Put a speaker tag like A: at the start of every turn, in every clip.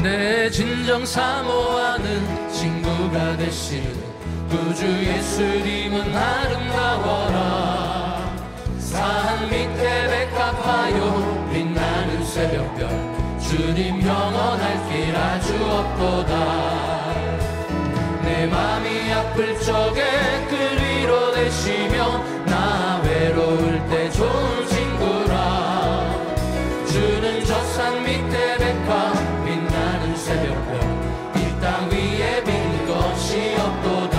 A: 내 진정 사모하는 친구가 되시는 구주 예수님은 아름다워라. 산 밑에 백합화요 빛나는 새벽별 주님 영원할 길 아주 없도다. 내 맘이 아플 적에 그 위로 되시며 나 외로울 때 좋은 친구라. 주는 저 산 밑에 백합 빛나는 새벽별 이 땅 위에 빌 것이 없도다.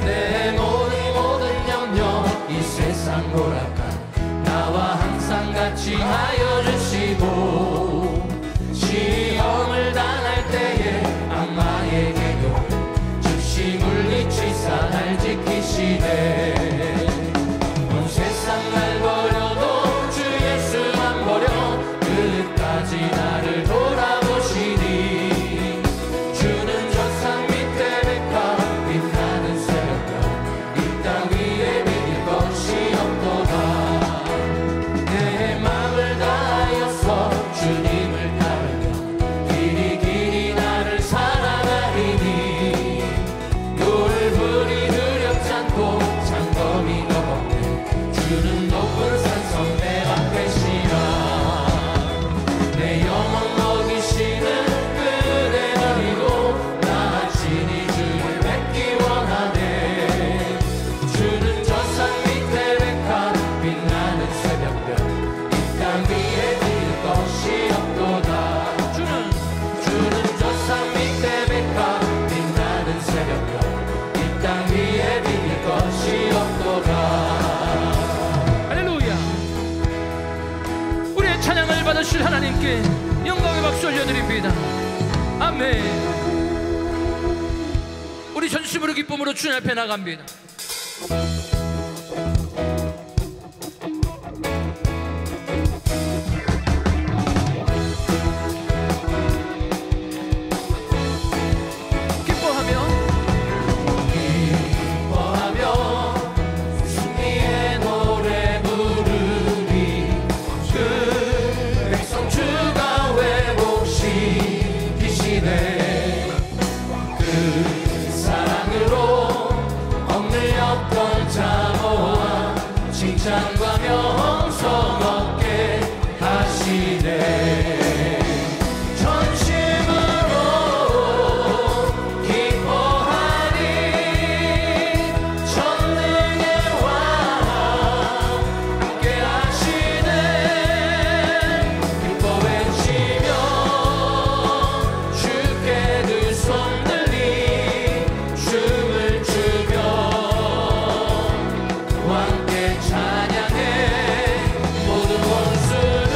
A: 내 모든 염려 이 세상 오락한 나와 항상 같이 하여 주시고 시험을 당할 때에 악마의 계교를 즉시 물리치사 날 지키시네. 온 세상 날 버려도 주 예수만 버려 끝까지 나를 돌아보시니. 주는 저 산 밑에 백합 빛나는 새벽별 이 땅 위에 빌 것이 없도다. 내 맘을 다하여서 주님을 따르며 길이 길이 나를 사랑하리니. 돌불이 두렵지 않고 장검이 너겁네 주는 높은 산성 내 앞에시라. 내 영혼 먹이시는 그대 너희로 나 친히 주를 뵙기 원하네. 주는 저 산 밑에 백합 빛나는 새벽별 이 땅 위에 빌 것이 없도다. 주는 저 산 밑에 백합 빛나는 새벽별 이 땅 위에 빌 것이 없도다. 할렐루야. 우리의 찬양을 받으실 하나님께 영광의 박수 올려드립니다. 아멘. 우리 전심으로 기쁨으로 주님 앞에 나갑니다. 기뻐하며 승리의 노래 부르리. 그 백성 주가 회복시키시네. 그 사랑으로 억눌렸던 자 모아 칭찬과 명성 얻게 하시네. 전심으로 기뻐하리. 전능의 왕 함께 하시네. 기뻐 외치며 주께 두 손 들리 춤을 추며 함께 찬양해. 모든 원수는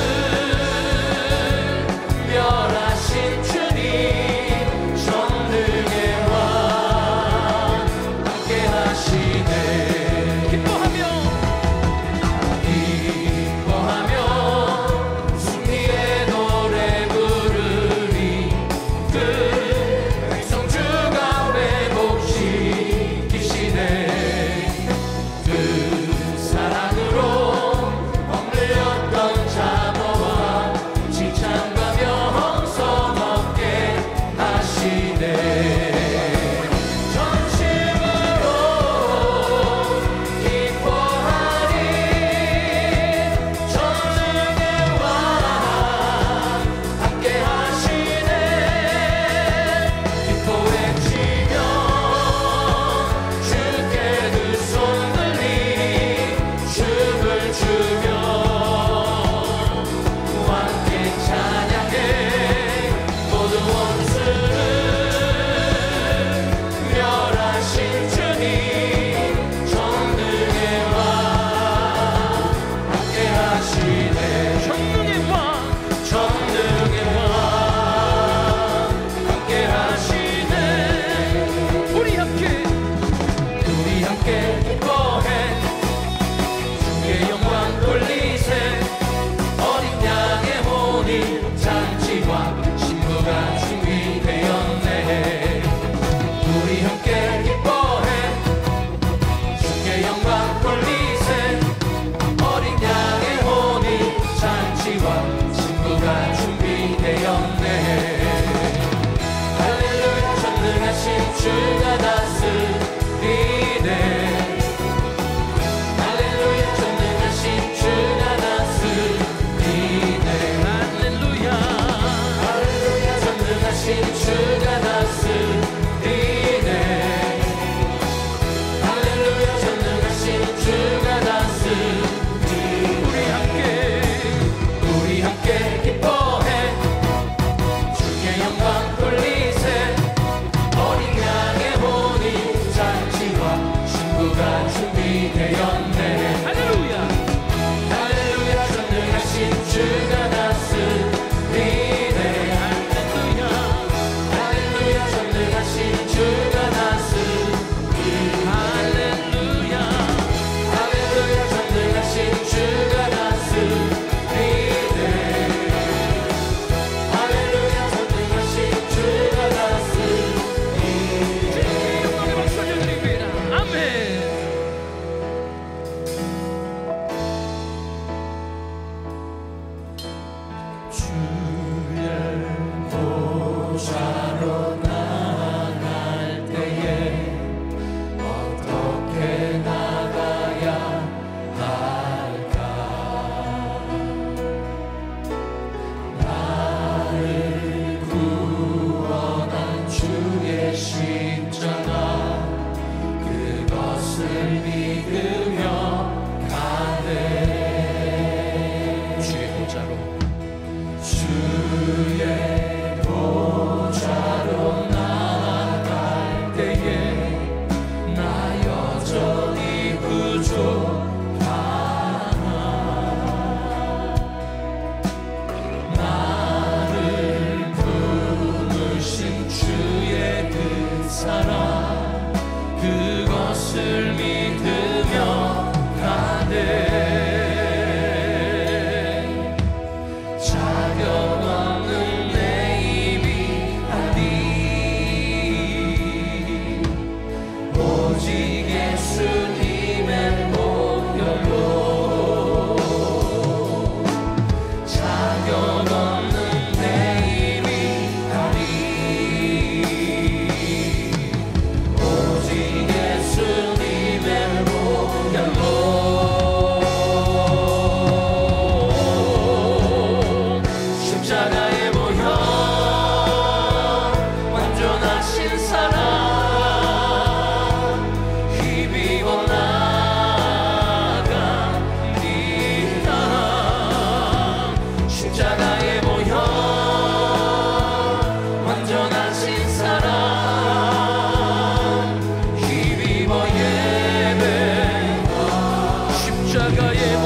A: 십자가의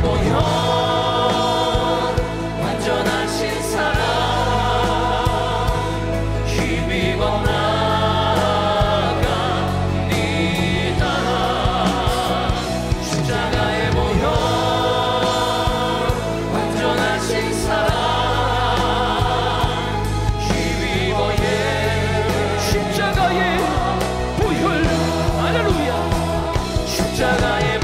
A: 보혈 완전하신 사랑 힘입어 나갑니다. 십자가의 보혈 완전하신 사랑 힘입어 십자가의 보혈 할렐루야 십자가의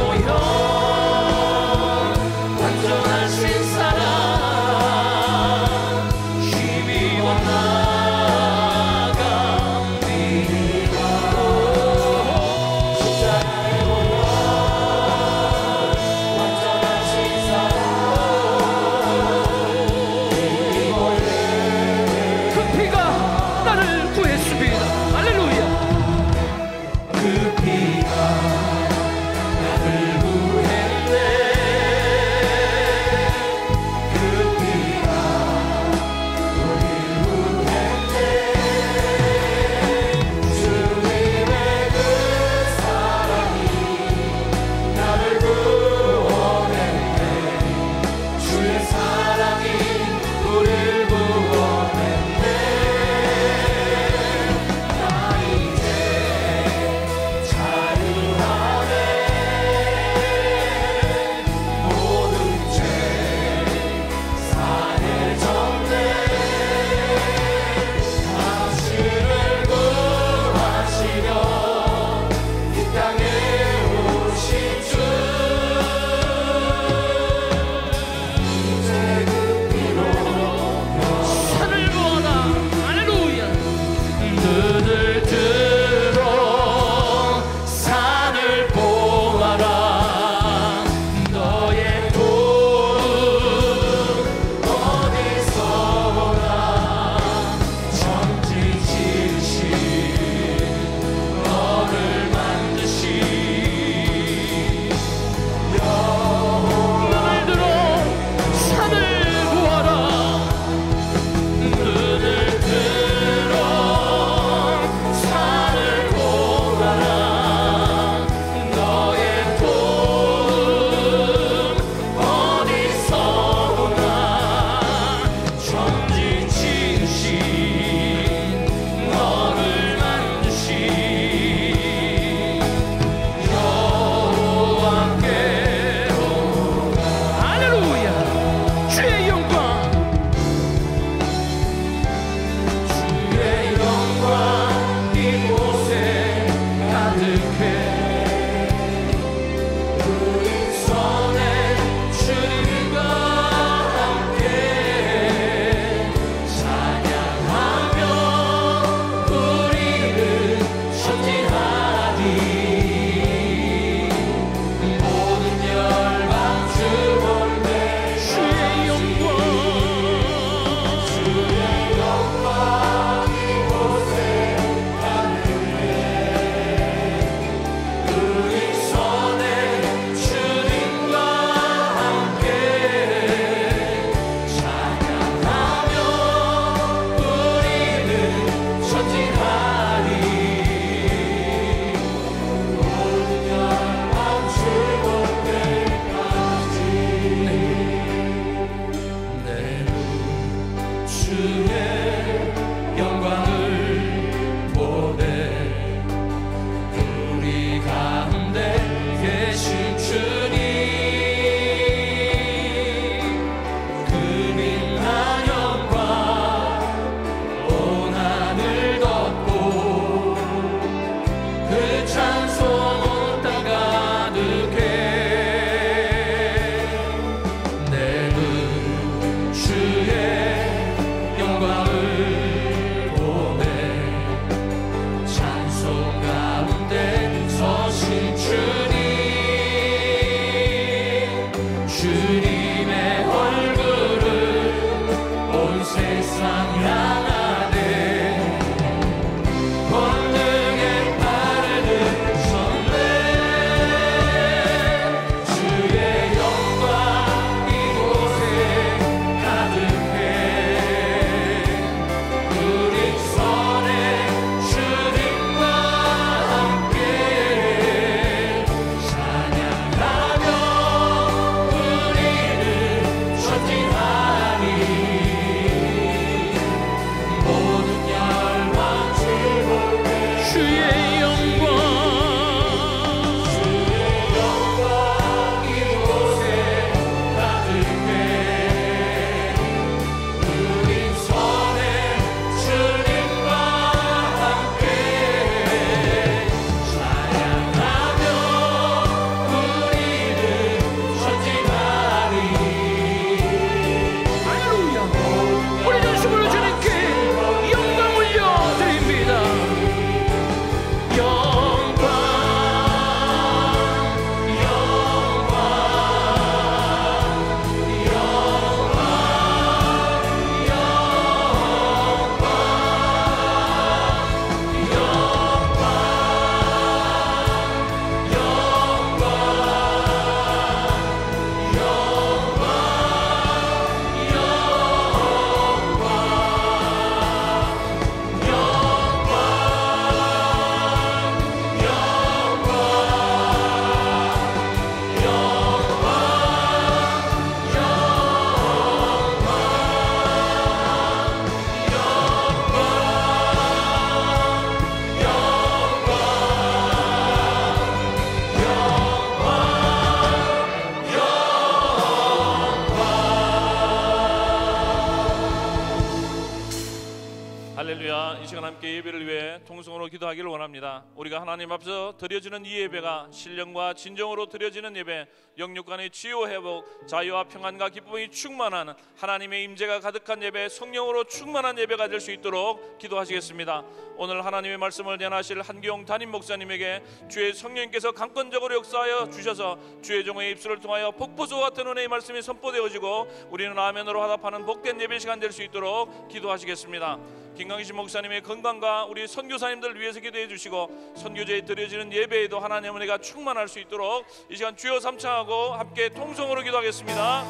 B: 우리가 이 시간 함께 예배를 위해 통성으로 기도하기를 원합니다. 우리가 하나님 앞에서 드려지는 이 예배가 신령과 진정으로 드려지는 예배, 영육간의 치유 회복, 자유와 평안과 기쁨이 충만한 하나님의 임재가 가득한 예배, 성령으로 충만한 예배가 될 수 있도록 기도하시겠습니다. 오늘 하나님의 말씀을 전하실 한기용 담임 목사님에게 주의 성령님께서 강권적으로 역사하여 주셔서 주의 종의 입술을 통하여 폭포수와 같은 은혜의 말씀이 선포되어지고 우리는 아멘으로 화답하는 복된 예배 시간 될 수 있도록 기도하시겠습니다. 김강신 목사님의 건강과 우리 선교사님들 위해서 기도해 주시고 선교제에 드려지는 예배에도 하나님의 은혜가 충만할 수 있도록 이 시간 주여 삼창하고 함께 통성으로 기도하겠습니다.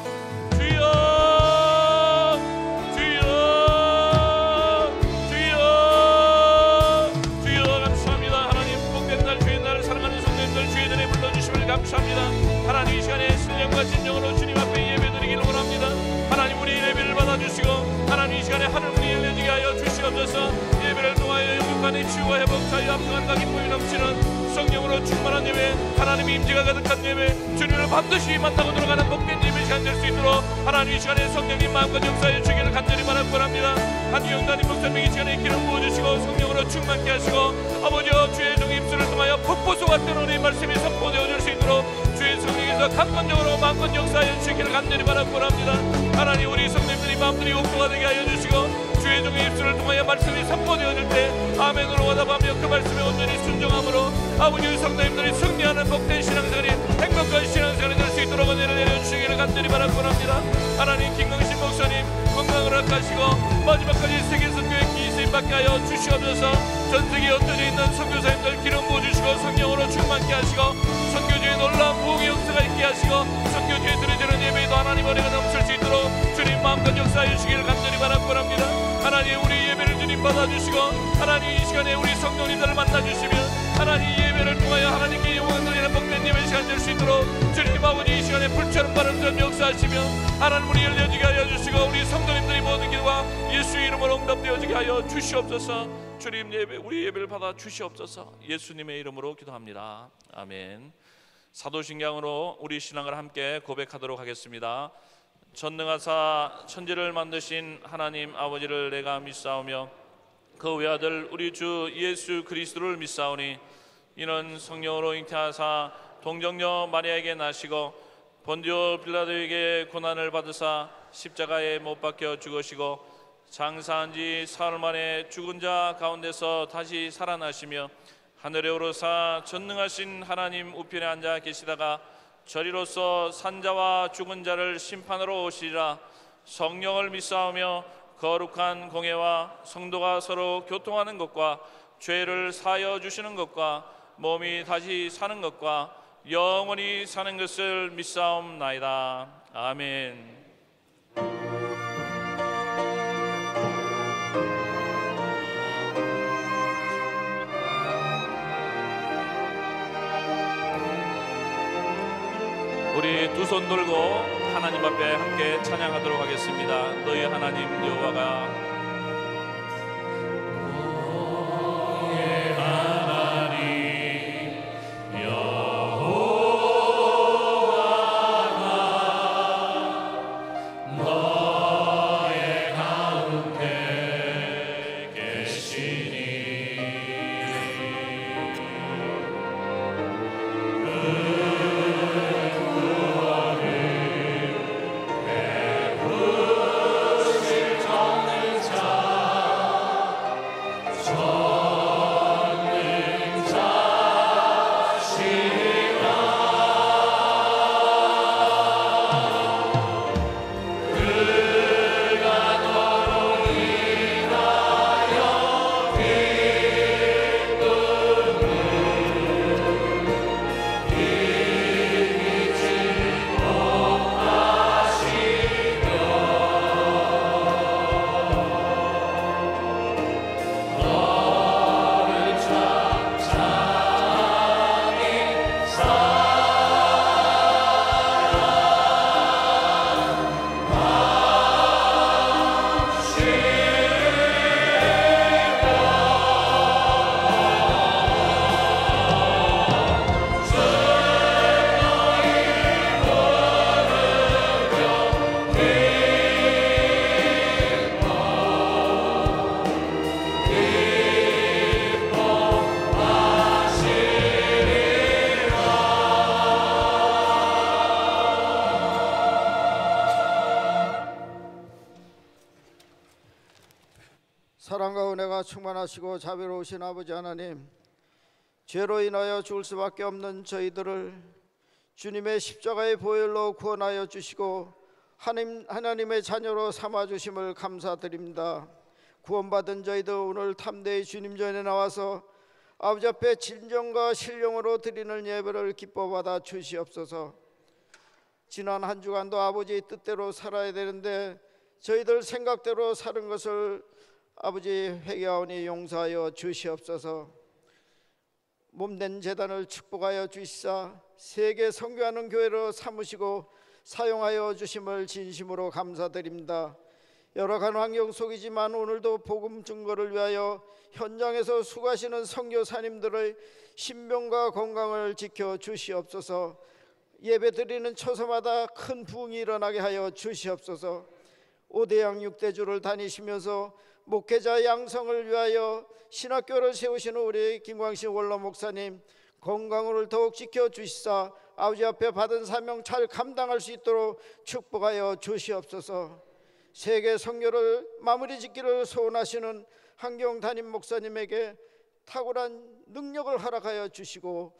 B: 주여 주여 주여 주여 감사합니다. 하나님 복된 날 주의 날을 사랑하는 성도님들 주의 전에 불러주심을 감사합니다. 하나님 이 시간에 신령과 진정으로 주님 앞에 예배드리기를 원합니다. 하나님 우리 예배를 받아주시고 하나님 이 시간에 하늘문이 열려지게 하여 주시옵소서. 예배를 통하여 영육간의 치유와 회복, 자유와 평안과 기쁨이 넘치는 성령으로 충만한 예배, 하나님의 임재가 가득한 예배, 주님을 반드시 만나고 들어가는 복된 예배 시간 될 수 있도록 하나님 이 시간에 성령님 마음과 역사에 주기를 간절히 바라고 합니다. 한기영 담임 목사님 이 시간에 기름 부어주시고 성령으로 충만케 하시고 아버지여 주의 종의 입술을 통하여 폭포수 같은 은혜의 말씀이 선포되어 줄 수 있도록 주의 성령께서 강권적으로 마음껏 역사하여 주기를 간절히 바라고 합니다. 하나님 우리 성도님들이 마음들이 용도가 되게 하여 주시고 주의 종의 입술을 통하여 말씀이 선포되어질 때 아멘으로 화답하며 그 말씀에 온전히 순종함으로 아버지 성도님들이 승리하는 복된 신앙생활이 행복한 신앙생활이 될 수 있도록 은혜를 내려주시기를 간절히 바라고 합니다. 하나님 김강신 목사님 건강을 허락하시고 마지막까지 세계선교의 기세임 받게 하여 주시옵소서. 전세계에 흩어져 있는 선교사님들 기름 부어주시고 성령으로 충만케 하시고 선교주의 놀라운 부흥의 역사가 있게 하시고 선교주에 드려지는 예배에도 하나님 은혜가 넘칠 수 있도록 주님 마음껏 역사해 주시기를 간절히 바라고 합니다. 하나님 우리 예배를 주님 받아주시고 하나님 이 시간에 우리 성도님들을 만나주시면 하나님 예배를 통하여 하나님께 영광을 돌리는 복된 예배 시간 될 수 있도록 주님 아버지 이 시간에 불처럼 바람처럼 역사하시며 하나님 우리 열려지게 하여 주시고 우리 성도님들이 모든 길과 예수의 이름으로 응답되어지게 하여 주시옵소서. 주님 예배 우리 예배를 받아 주시옵소서. 예수님의 이름으로 기도합니다. 아멘. 사도신경으로 우리 신앙을 함께 고백하도록 하겠습니다. 전능하사 천지를 만드신 하나님 아버지를 내가 믿사오며 그 외아들 우리 주 예수 그리스도를 믿사오니 이는 성령으로 잉태하사 동정녀 마리아에게 나시고 본디오 빌라도에게 고난을 받으사 십자가에 못 박혀 죽으시고 장사한 지 사흘 만에 죽은 자 가운데서 다시 살아나시며 하늘에 오르사 전능하신 하나님 우편에 앉아 계시다가 저리로서 산자와 죽은 자를 심판으로 오시리라. 성령을 믿사오며 거룩한 공예와 성도가 서로 교통하는 것과 죄를 사하여 주시는 것과 몸이 다시 사는 것과 영원히 사는 것을 믿사옵나이다. 아멘. 우리 두 손 들고 하나님 앞에 함께 찬양하도록 하겠습니다. 너희 하나님 여호와가
C: 사랑과 은혜가 충만하시고 자비로우신 아버지 하나님, 죄로 인하여 죽을 수밖에 없는 저희들을 주님의 십자가의 보혈로 구원하여 주시고 하나님의 자녀로 삼아주심을 감사드립니다. 구원받은 저희들 오늘 탐대의 주님 전에 나와서 아버지 앞에 진정과 신령으로 드리는 예배를 기뻐받아 주시옵소서. 지난 한 주간도 아버지의 뜻대로 살아야 되는데 저희들 생각대로 사는 것을 아버지 회개하오니 용서하여 주시옵소서. 몸된 재단을 축복하여 주시사 세계 선교하는 교회로 삼으시고 사용하여 주심을 진심으로 감사드립니다. 열악한 환경 속이지만 오늘도 복음 증거를 위하여 현장에서 수고하시는 선교사님들의 신병과 건강을 지켜 주시옵소서. 예배드리는 처소마다 큰 부흥이 일어나게 하여 주시옵소서. 5대양 6대주를 다니시면서 목회자 양성을 위하여 신학교를 세우시는 우리 김광신 원로 목사님 건강을 더욱 지켜주시사 아버지 앞에 받은 사명 잘 감당할 수 있도록 축복하여 주시옵소서. 세계 선교를 마무리 짓기를 소원하시는 한경 담임 목사님에게 탁월한 능력을 허락하여 주시고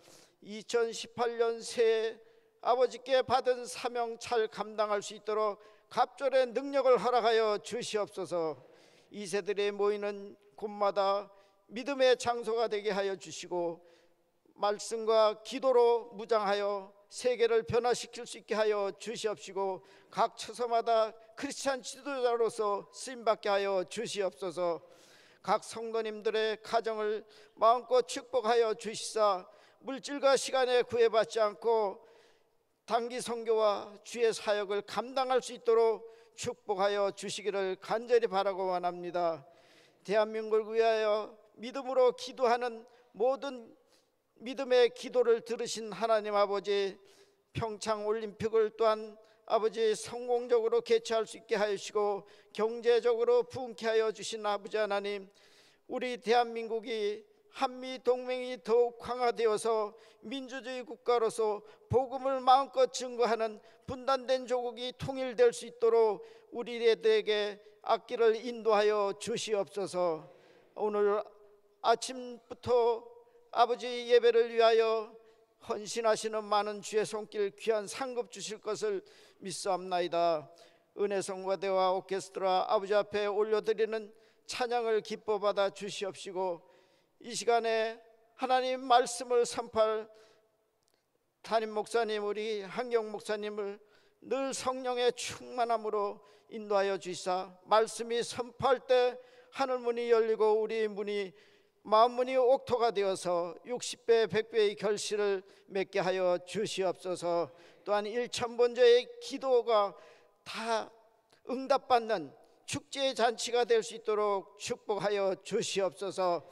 C: 2018년 새해 아버지께 받은 사명 잘 감당할 수 있도록 갑절의 능력을 허락하여 주시옵소서. 이 세들이 모이는 곳마다 믿음의 장소가 되게 하여 주시고 말씀과 기도로 무장하여 세계를 변화시킬 수 있게 하여 주시옵시고 각 처소마다 크리스찬 지도자로서 쓰임받게 하여 주시옵소서. 각 성도님들의 가정을 마음껏 축복하여 주시사 물질과 시간에 구애받지 않고 단기 선교와 주의 사역을 감당할 수 있도록 축복하여 주시기를 간절히 바라고 원합니다. 대한민국을 위하여 믿음으로 기도하는 모든 믿음의 기도를 들으신 하나님 아버지, 평창 올림픽을 또한 아버지 성공적으로 개최할 수 있게 하시고 경제적으로 부흥케 하여 주신 아버지 하나님, 우리 대한민국이 한미 동맹이 더욱 강화되어서 민주주의 국가로서 복음을 마음껏 증거하는 분단된 조국이 통일될 수 있도록 우리들에게 앞길을 인도하여 주시옵소서. 오늘 아침부터 아버지 예배를 위하여 헌신하시는 많은 주의 손길 귀한 상급 주실 것을 믿사옵나이다. 은혜성가대와 오케스트라 아버지 앞에 올려드리는 찬양을 기뻐받아 주시옵시고 이 시간에 하나님 말씀을 선포할 담임 목사님 우리 한경 목사님을 늘 성령의 충만함으로 인도하여 주시사 말씀이 선포할 때 하늘문이 열리고 우리 문이 마음문이 옥토가 되어서 60배 100배의 결실을 맺게 하여 주시옵소서. 또한 1000번째의 기도가 다 응답받는 축제의 잔치가 될 수 있도록 축복하여 주시옵소서.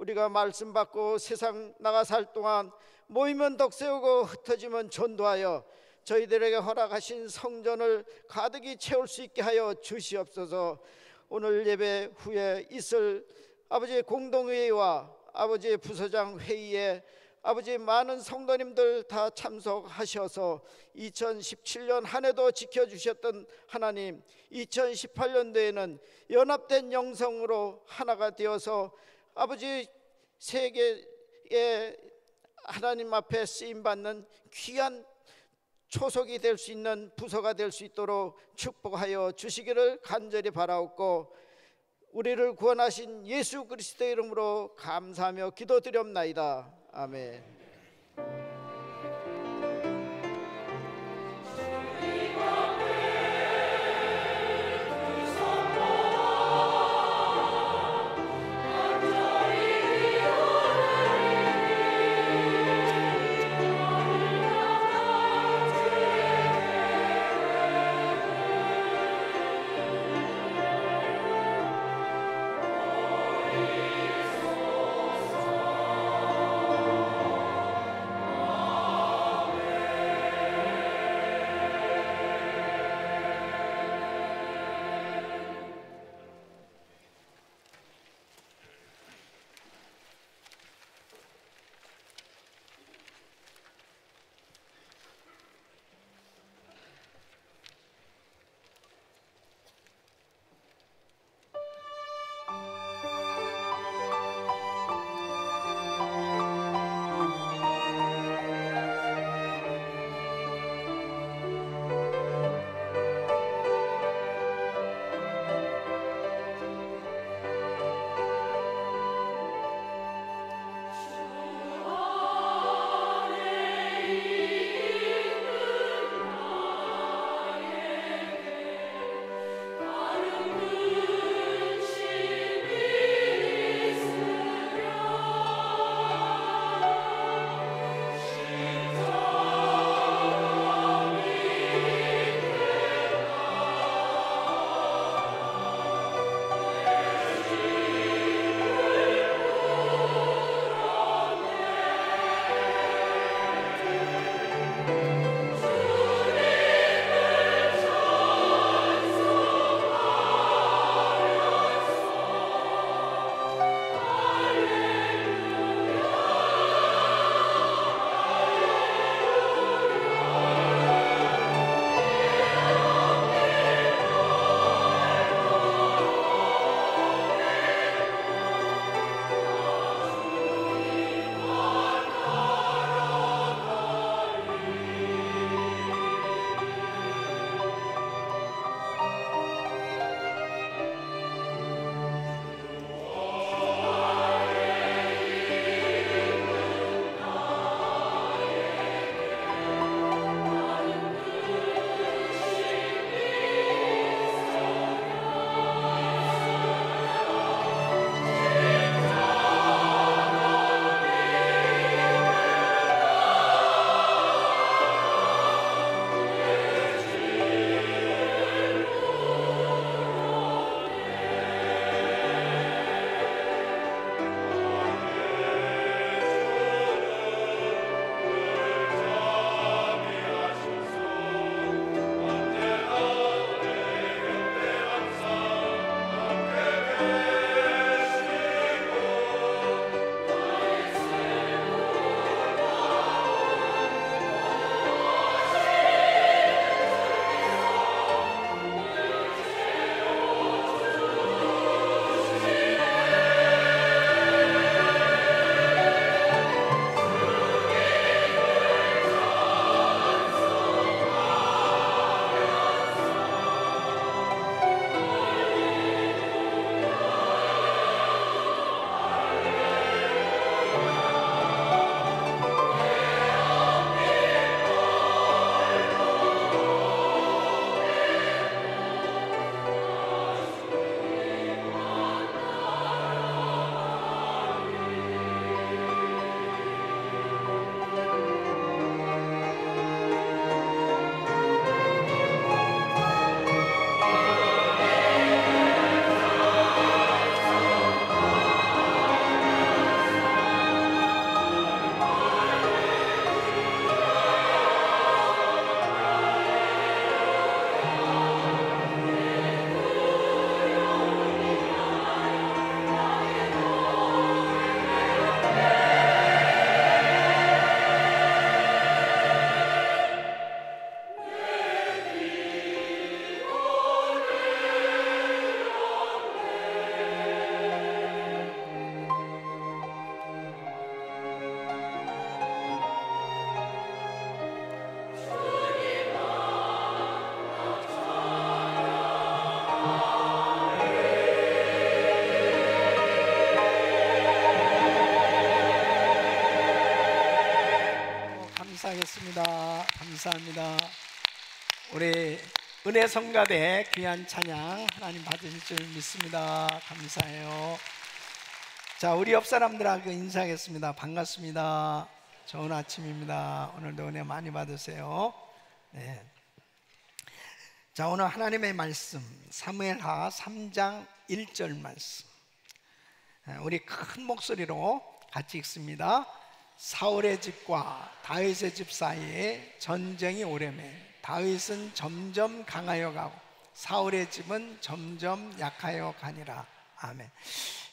C: 우리가 말씀 받고 세상 나가 살 동안 모이면 덕세우고 흩어지면 전도하여 저희들에게 허락하신 성전을 가득히 채울 수 있게 하여 주시옵소서. 오늘 예배 후에 있을 아버지의 공동회의와 아버지의 부서장 회의에 아버지 많은 성도님들 다 참석하셔서 2017년 한 해도 지켜주셨던 하나님, 2018년도에는 연합된 영성으로 하나가 되어서 아버지 세계의 하나님 앞에 쓰임받는 귀한 초석이 될 수 있는 부서가 될 수 있도록 축복하여 주시기를 간절히 바라옵고 우리를 구원하신 예수 그리스도의 이름으로 감사하며 기도드렸나이다. 아멘.
D: 감사합니다. 우리 은혜 성가대 귀한 찬양 하나님 받으실 줄 믿습니다. 감사해요. 자, 우리 옆 사람들하고 인사하겠습니다. 반갑습니다. 좋은 아침입니다. 오늘도 은혜 많이 받으세요. 네. 자, 오늘 하나님의 말씀 사무엘하 3장 1절 말씀, 우리 큰 목소리로 같이 읽습니다. 사울의 집과 다윗의 집 사이에 전쟁이 오래매 다윗은 점점 강하여 가고 사울의 집은 점점 약하여 가니라. 아멘.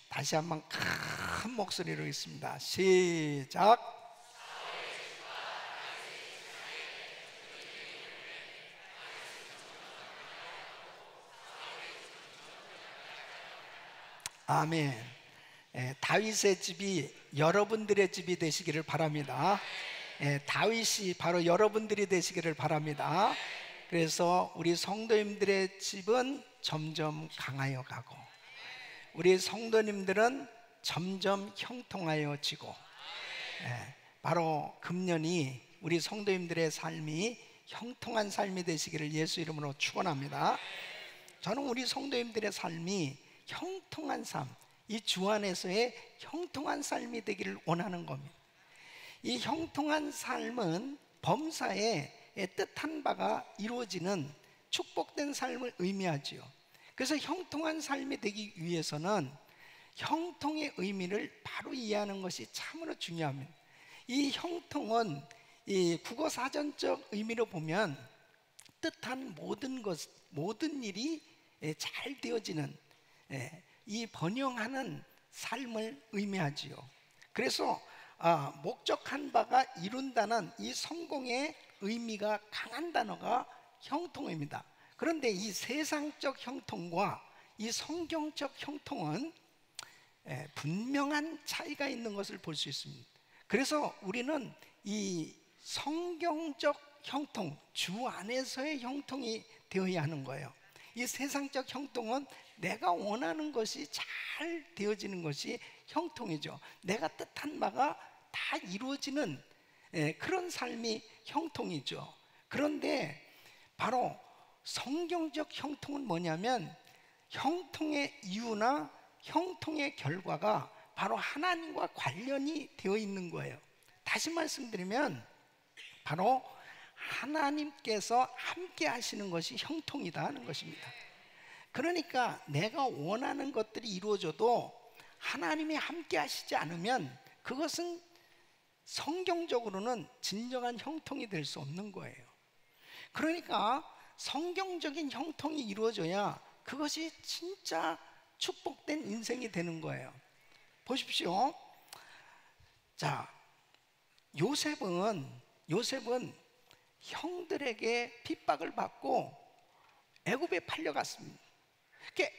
D: 다시 한번 큰 목소리로 읽습니다. 시작. 아멘. 다윗의 집이 여러분들의 집이 되시기를 바랍니다. 다윗이 바로 여러분들이 되시기를 바랍니다. 그래서 우리 성도님들의 집은 점점 강하여 가고 우리 성도님들은 점점 형통하여 지고, 바로 금년이 우리 성도님들의 삶이 형통한 삶이 되시기를 예수 이름으로 축원합니다. 저는 우리 성도님들의 삶이 형통한 삶, 이 주 안에서의 형통한 삶이 되기를 원하는 겁니다. 이 형통한 삶은 범사에 뜻한 바가 이루어지는 축복된 삶을 의미하지요. 그래서 형통한 삶이 되기 위해서는 형통의 의미를 바로 이해하는 것이 참으로 중요합니다. 이 형통은 이 국어사전적 의미로 보면 뜻한 모든 것, 모든 일이 잘 되어지는, 이 번영하는 삶을 의미하지요. 그래서 목적한 바가 이룬다는 이 성공의 의미가 강한 단어가 형통입니다. 그런데 이 세상적 형통과 이 성경적 형통은 분명한 차이가 있는 것을 볼 수 있습니다. 그래서 우리는 이 성경적 형통, 주 안에서의 형통이 되어야 하는 거예요. 이 세상적 형통은 내가 원하는 것이 잘 되어지는 것이 형통이죠. 내가 뜻한 바가 다 이루어지는 그런 삶이 형통이죠. 그런데 바로 성경적 형통은 뭐냐면 형통의 이유나 형통의 결과가 바로 하나님과 관련이 되어 있는 거예요. 다시 말씀드리면 바로 하나님께서 함께 하시는 것이 형통이다 하는 것입니다. 그러니까 내가 원하는 것들이 이루어져도 하나님이 함께 하시지 않으면 그것은 성경적으로는 진정한 형통이 될 수 없는 거예요. 그러니까 성경적인 형통이 이루어져야 그것이 진짜 축복된 인생이 되는 거예요. 보십시오. 자, 요셉은 형들에게 핍박을 받고 애굽에 팔려갔습니다.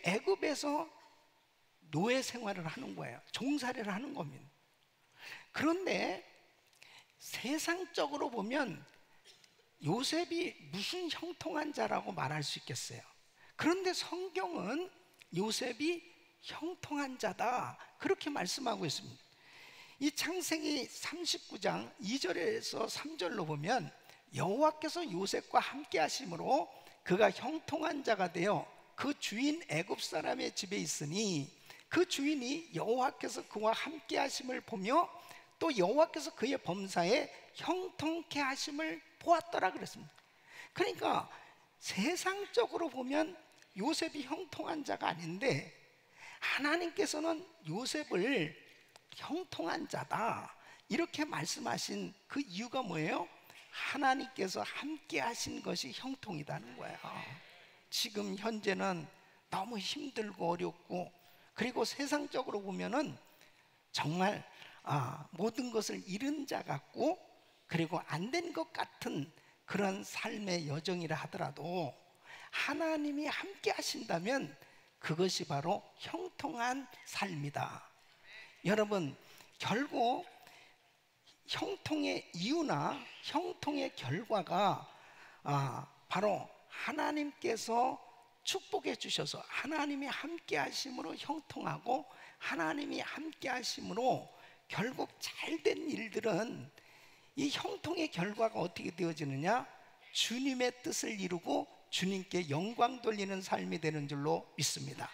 D: 애굽에서 노예 생활을 하는 거예요. 종살이를 하는 겁니다. 그런데 세상적으로 보면 요셉이 무슨 형통한 자라고 말할 수 있겠어요? 그런데 성경은 요셉이 형통한 자다 그렇게 말씀하고 있습니다. 이 창세기 39장 2절에서 3절로 보면 여호와께서 요셉과 함께 하심으로 그가 형통한 자가 되어 그 주인 애굽 사람의 집에 있으니 그 주인이 여호와께서 그와 함께 하심을 보며 또 여호와께서 그의 범사에 형통케 하심을 보았더라 그랬습니다. 그러니까 세상적으로 보면 요셉이 형통한 자가 아닌데 하나님께서는 요셉을 형통한 자다 이렇게 말씀하신 그 이유가 뭐예요? 하나님께서 함께 하신 것이 형통이라는 거예요. 지금 현재는 너무 힘들고 어렵고 그리고 세상적으로 보면은 정말 모든 것을 잃은 자 같고 그리고 안 된 것 같은 그런 삶의 여정이라 하더라도 하나님이 함께 하신다면 그것이 바로 형통한 삶이다. 여러분, 결국 형통의 이유나 형통의 결과가 바로 하나님께서 축복해 주셔서 하나님이 함께 하심으로 형통하고 하나님이 함께 하심으로 결국 잘된 일들은 이 형통의 결과가 어떻게 되어지느냐? 주님의 뜻을 이루고 주님께 영광 돌리는 삶이 되는 줄로 믿습니다.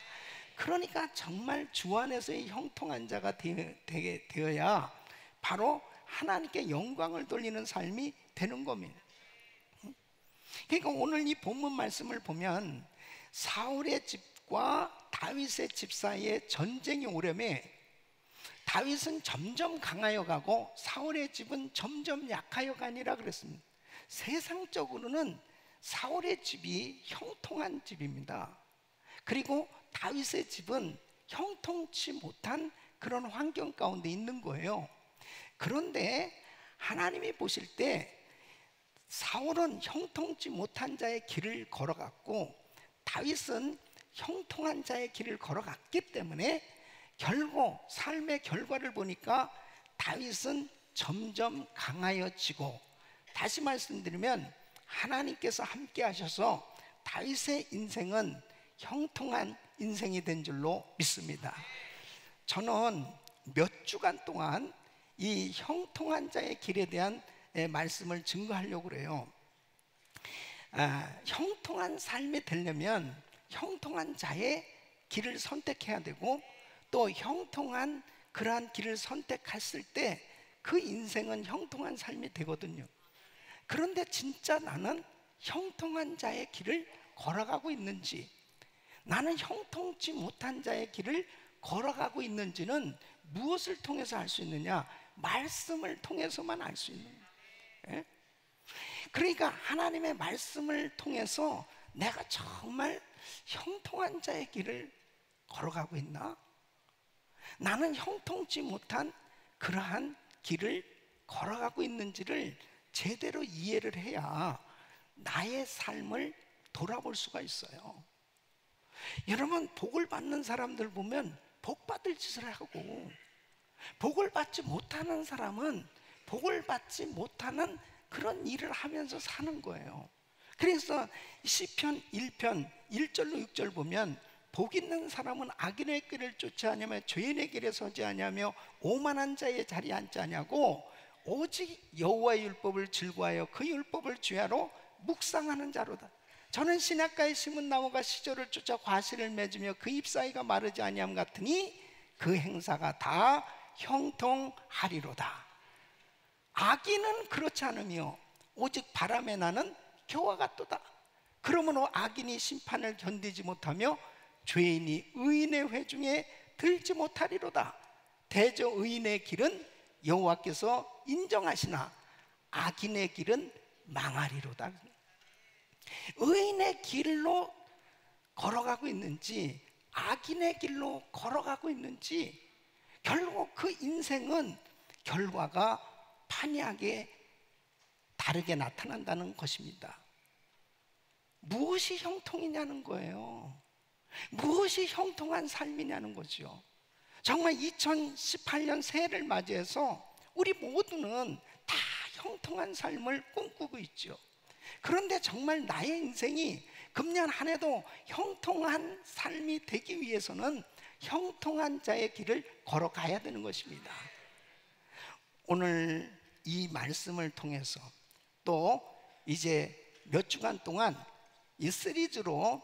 D: 그러니까 정말 주 안에서의 형통한 자가 되게 되어야 바로 하나님께 영광을 돌리는 삶이 되는 겁니다. 그러니까 오늘 이 본문 말씀을 보면 사울의 집과 다윗의 집 사이에 전쟁이 오려매 다윗은 점점 강하여 가고 사울의 집은 점점 약하여 가니라 그랬습니다. 세상적으로는 사울의 집이 형통한 집입니다. 그리고 다윗의 집은 형통치 못한 그런 환경 가운데 있는 거예요. 그런데 하나님이 보실 때 사울은 형통치 못한 자의 길을 걸어갔고 다윗은 형통한 자의 길을 걸어갔기 때문에 결국 삶의 결과를 보니까 다윗은 점점 강하여지고, 다시 말씀드리면 하나님께서 함께 하셔서 다윗의 인생은 형통한 인생이 된 줄로 믿습니다. 저는 몇 주간 동안 이 형통한 자의 길에 대한 말씀을 증거하려고 그래요. 형통한 삶이 되려면 형통한 자의 길을 선택해야 되고, 또 형통한 그러한 길을 선택했을 때 그 인생은 형통한 삶이 되거든요. 그런데 진짜 나는 형통한 자의 길을 걸어가고 있는지, 나는 형통치 못한 자의 길을 걸어가고 있는지는 무엇을 통해서 알 수 있느냐? 말씀을 통해서만 알 수 있는 거예요. 그러니까 하나님의 말씀을 통해서 내가 정말 형통한 자의 길을 걸어가고 있나? 나는 형통치 못한 그러한 길을 걸어가고 있는지를 제대로 이해를 해야 나의 삶을 돌아볼 수가 있어요. 여러분, 복을 받는 사람들 보면 복 받을 짓을 하고, 복을 받지 못하는 사람은 복을 받지 못하는 그런 일을 하면서 사는 거예요. 그래서 시편 1편 1절로 6절 보면 복 있는 사람은 악인의 길을 쫓지 아니하며 죄인의 길에 서지 아니하며 오만한 자의 자리에 앉지 아니하고 오직 여호와의 율법을 즐거워하여 그 율법을 주야로 묵상하는 자로다. 저는 시냇가에 심은 나무가 시절을 쫓아 과실을 맺으며 그 잎사귀가 마르지 아니함 같으니 그 행사가 다 형통하리로다. 악인은 그렇지 않으며 오직 바람에 나는 겨와 같도다. 그러므로 악인이 심판을 견디지 못하며 죄인이 의인의 회중에 들지 못하리로다. 대저 의인의 길은 여호와께서 인정하시나 악인의 길은 망하리로다. 의인의 길로 걸어가고 있는지 악인의 길로 걸어가고 있는지 결국 그 인생은 결과가 판이하게 다르게 나타난다는 것입니다. 무엇이 형통이냐는 거예요. 무엇이 형통한 삶이냐는 거죠. 정말 2018년 새해를 맞이해서 우리 모두는 다 형통한 삶을 꿈꾸고 있죠. 그런데 정말 나의 인생이 금년 한 해도 형통한 삶이 되기 위해서는 형통한 자의 길을 걸어가야 되는 것입니다. 오늘 이 말씀을 통해서 또 이제 몇 주간 동안 이 시리즈로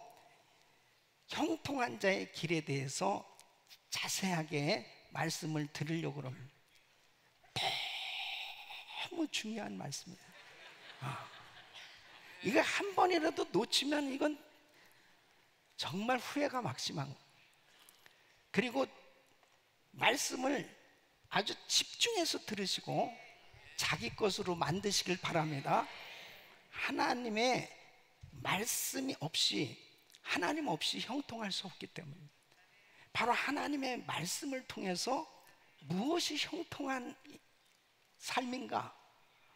D: 형통한 자의 길에 대해서 자세하게 말씀을 드리려고 합니다. 너무 중요한 말씀이에요. 이거 한 번이라도 놓치면 이건 정말 후회가 막심한. 그리고 말씀을 아주 집중해서 들으시고 자기 것으로 만드시길 바랍니다. 하나님의 말씀이 없이, 하나님 없이 형통할 수 없기 때문에 바로 하나님의 말씀을 통해서 무엇이 형통한 삶인가,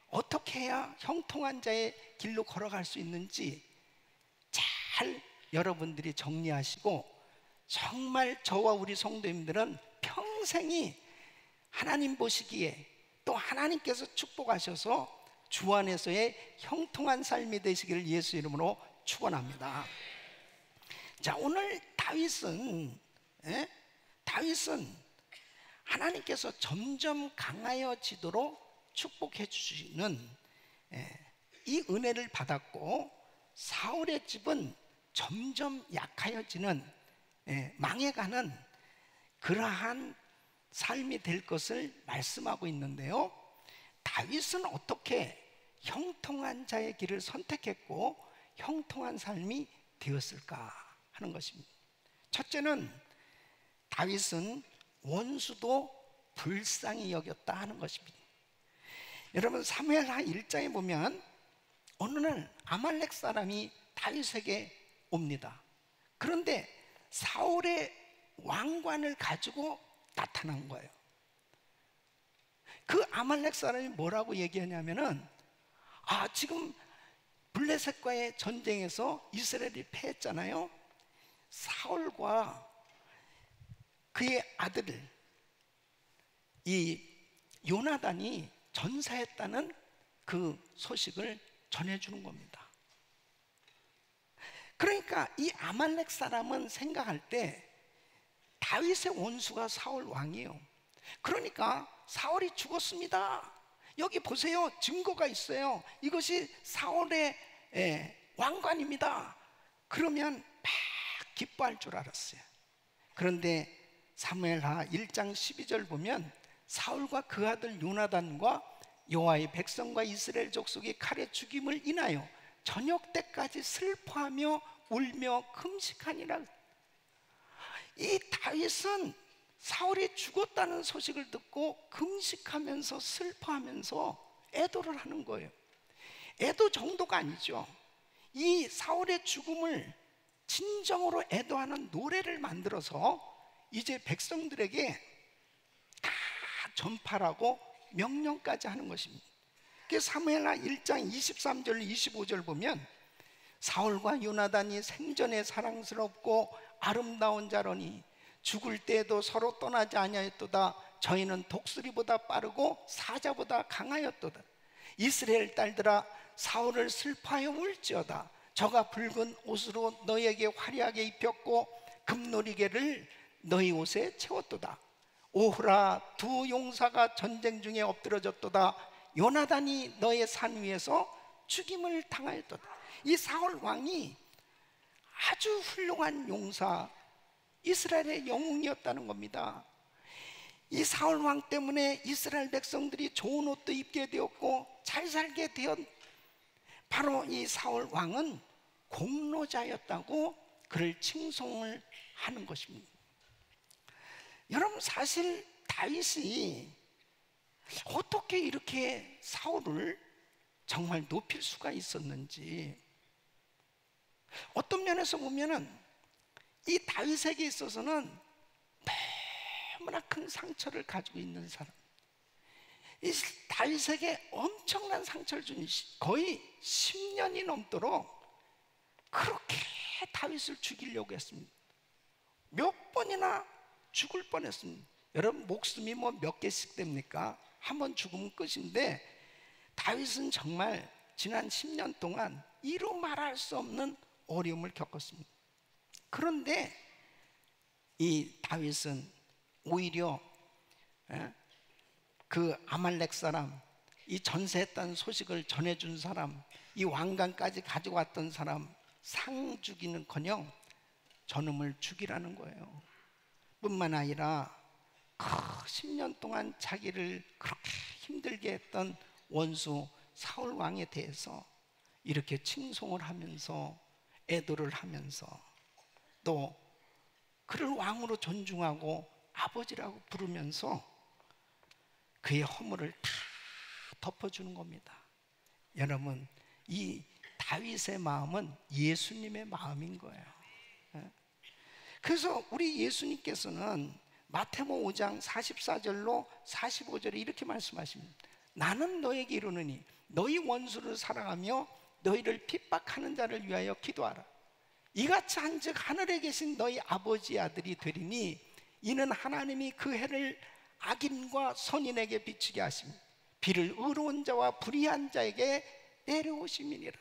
D: 어떻게 해야 형통한 자의 길로 걸어갈 수 있는지 잘 여러분들이 정리하시고, 정말 저와 우리 성도님들은 평생이 하나님 보시기에 또 하나님께서 축복하셔서 주 안에서의 형통한 삶이 되시기를 예수 이름으로 축원합니다. 자, 오늘 다윗은 하나님께서 점점 강하여지도록 축복해 주시는 이 은혜를 받았고, 사울의 집은 점점 약하여지는, 망해가는 그러한 삶이 될 것을 말씀하고 있는데요, 다윗은 어떻게 형통한 자의 길을 선택했고 형통한 삶이 되었을까 하는 것입니다. 첫째는, 다윗은 원수도 불쌍히 여겼다 하는 것입니다. 여러분, 사무엘하 1장에 보면 어느 날 아말렉 사람이 다윗에게 옵니다. 그런데 사울의 왕관을 가지고 나타난 거예요. 그 아말렉 사람이 뭐라고 얘기하냐면은, 지금 블레셋과의 전쟁에서 이스라엘이 패했잖아요. 사울과 그의 아들 이 요나단이 전사했다는 그 소식을 전해주는 겁니다. 그러니까 이 아말렉 사람은 생각할 때 다윗의 원수가 사울 왕이에요. 그러니까 사울이 죽었습니다, 여기 보세요, 증거가 있어요, 이것이 사울의 왕관입니다, 그러면 막 기뻐할 줄 알았어요. 그런데 사무엘하 1장 12절 보면, 사울과 그 아들 요나단과 여호와의 백성과 이스라엘 족속이 칼에 죽임을 인하여 저녁 때까지 슬퍼하며 울며 금식하니라. 이 다윗은 사울이 죽었다는 소식을 듣고 금식하면서 슬퍼하면서 애도를 하는 거예요. 애도 정도가 아니죠. 이 사울의 죽음을 진정으로 애도하는 노래를 만들어서 이제 백성들에게 다 전파라고 명령까지 하는 것입니다. 사무엘하 1장 23절 25절 보면, 사울과 요나단이 생전에 사랑스럽고 아름다운 자로니 죽을 때에도 서로 떠나지 아니하였도다. 저희는 독수리보다 빠르고 사자보다 강하였도다. 이스라엘 딸들아, 사울을 슬퍼하여 울지어다. 저가 붉은 옷으로 너희에게 화려하게 입혔고 금놀이개를 너희 옷에 채웠도다. 오호라, 두 용사가 전쟁 중에 엎드러졌도다. 요나단이 너의 산 위에서 죽임을 당하였도다. 이 사울 왕이 아주 훌륭한 용사, 이스라엘의 영웅이었다는 겁니다. 이 사울 왕 때문에 이스라엘 백성들이 좋은 옷도 입게 되었고 잘 살게 되었. 바로 이 사울 왕은 공로자였다고 그를 칭송을 하는 것입니다. 여러분, 사실 다윗이 어떻게 이렇게 사울을 정말 높일 수가 있었는지, 어떤 면에서 보면은 이 다윗에게 있어서는 너무나 큰 상처를 가지고 있는 사람, 이 다윗에게 엄청난 상처를 준, 거의 10년이 넘도록 그렇게 다윗을 죽이려고 했습니다. 몇 번이나 죽을 뻔했습니다. 여러분, 목숨이 뭐 몇 개씩 됩니까? 한 번 죽으면 끝인데, 다윗은 정말 지난 10년 동안 이루 말할 수 없는 어려움을 겪었습니다. 그런데 이 다윗은 오히려 그 아말렉 사람, 이 전세했다는 소식을 전해준 사람, 이 왕관까지 가지고 왔던 사람 상 주기는커녕 저놈을 죽이라는 거예요. 뿐만 아니라 10년 동안 자기를 그렇게 힘들게 했던 원수 사울 왕에 대해서 이렇게 칭송을 하면서 애도를 하면서 또 그를 왕으로 존중하고 아버지라고 부르면서 그의 허물을 다 덮어주는 겁니다. 여러분, 이 다윗의 마음은 예수님의 마음인 거예요. 그래서 우리 예수님께서는 마태복음 5장 44절로 45절에 이렇게 말씀하십니다. 나는 너에게 이르노니 너희 원수를 사랑하며 너희를 핍박하는 자를 위하여 기도하라. 이같이 한즉 하늘에 계신 너희 아버지의 아들이 되리니 이는 하나님이 그 해를 악인과 선인에게 비추게 하시며 비를 의로운 자와 불의한 자에게 내려오심이니라.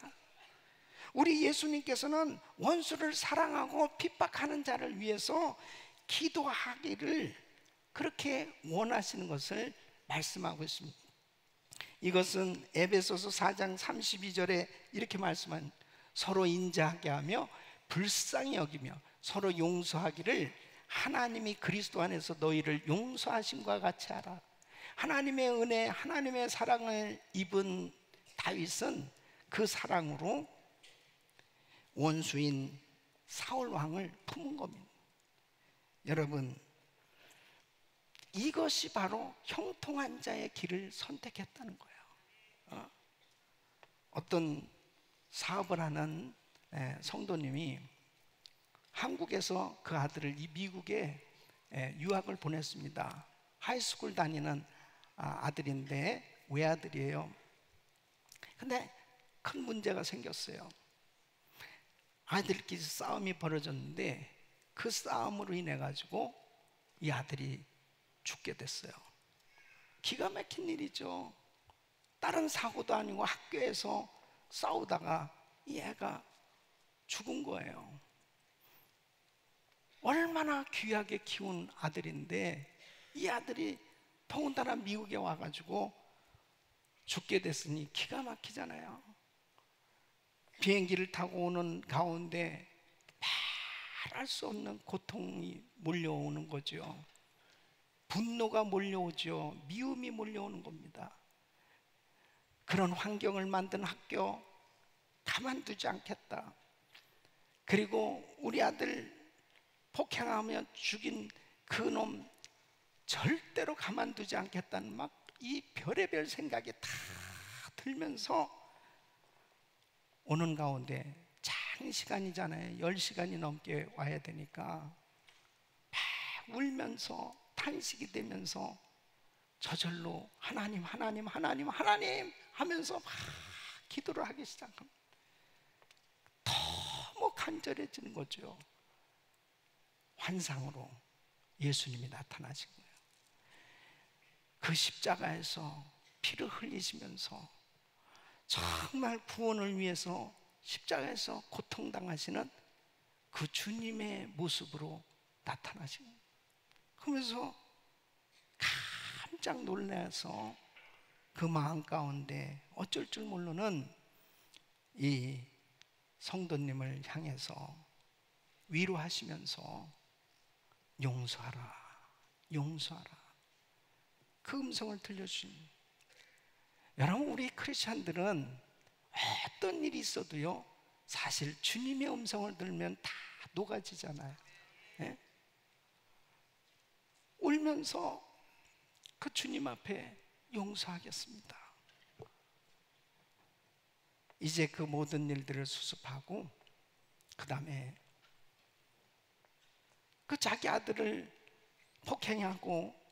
D: 우리 예수님께서는 원수를 사랑하고 핍박하는 자를 위해서 기도하기를 그렇게 원하시는 것을 말씀하고 있습니다. 이것은 에베소서 4장 32절에 이렇게 말씀한, 서로 인자하게 하며 불쌍히 여기며 서로 용서하기를 하나님이 그리스도 안에서 너희를 용서하심과 같이 하라. 하나님의 은혜, 하나님의 사랑을 입은 다윗은 그 사랑으로 원수인 사울 왕을 품은 겁니다. 여러분, 이것이 바로 형통한 자의 길을 선택했다는 거예요. 어떤 사업을 하는 성도님이 한국에서 그 아들을 이 미국에 유학을 보냈습니다. 하이스쿨 다니는 아들인데 외아들이에요. 근데 큰 문제가 생겼어요. 아들끼리 싸움이 벌어졌는데 그 싸움으로 인해 가지고 이 아들이 죽게 됐어요. 기가 막힌 일이죠. 다른 사고도 아니고 학교에서 싸우다가 이 애가 죽은 거예요. 얼마나 귀하게 키운 아들인데 이 아들이 더군다나 미국에 와가지고 죽게 됐으니 기가 막히잖아요. 비행기를 타고 오는 가운데 말할 수 없는 고통이 몰려오는 거죠. 분노가 몰려오죠. 미움이 몰려오는 겁니다. 그런 환경을 만든 학교 가만두지 않겠다. 그리고 우리 아들 폭행하며 죽인 그 놈 절대로 가만두지 않겠다는 막 이 별의별 생각이 다 들면서 오는 가운데 장시간이잖아요. 10시간이 넘게 와야 되니까 막 울면서 탄식이 되면서 저절로 하나님 하나님 하나님 하나님 하면서 막 기도를 하기 시작합니다. 너무 간절해지는 거죠. 환상으로 예수님이 나타나신 거예요. 그 십자가에서 피를 흘리시면서 정말 구원을 위해서 십자가에서 고통당하시는 그 주님의 모습으로 나타나신 거예요. 그러면서 깜짝 놀라서 그 마음 가운데 어쩔 줄 모르는 이 성도님을 향해서 위로하시면서 용서하라, 용서하라, 그 음성을 들려주신. 여러분, 우리 크리스찬들은 어떤 일이 있어도요 사실 주님의 음성을 들으면 다 녹아지잖아요. 예? 울면서 그 주님 앞에 용서하겠습니다. 이제 그 모든 일들을 수습하고 그 다음에 그 자기 아들을 폭행하고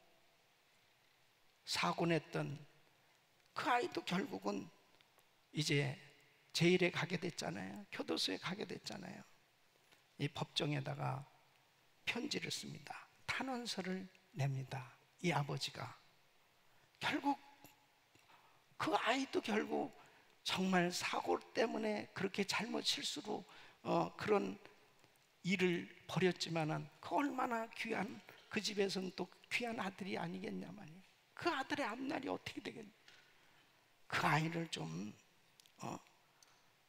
D: 사고 냈던 그 아이도 결국은 이제 제일에 가게 됐잖아요. 교도소에 가게 됐잖아요. 이 법정에다가 편지를 씁니다. 탄원서를 냅니다. 이 아버지가 결국 그 아이도 결국 정말 사고 때문에 그렇게 잘못 실수로 그런 일을 벌였지만은 그 얼마나 귀한, 그 집에서는 또 귀한 아들이 아니겠냐 말이에요. 그 아들의 앞날이 어떻게 되겠냐. 그 아이를 좀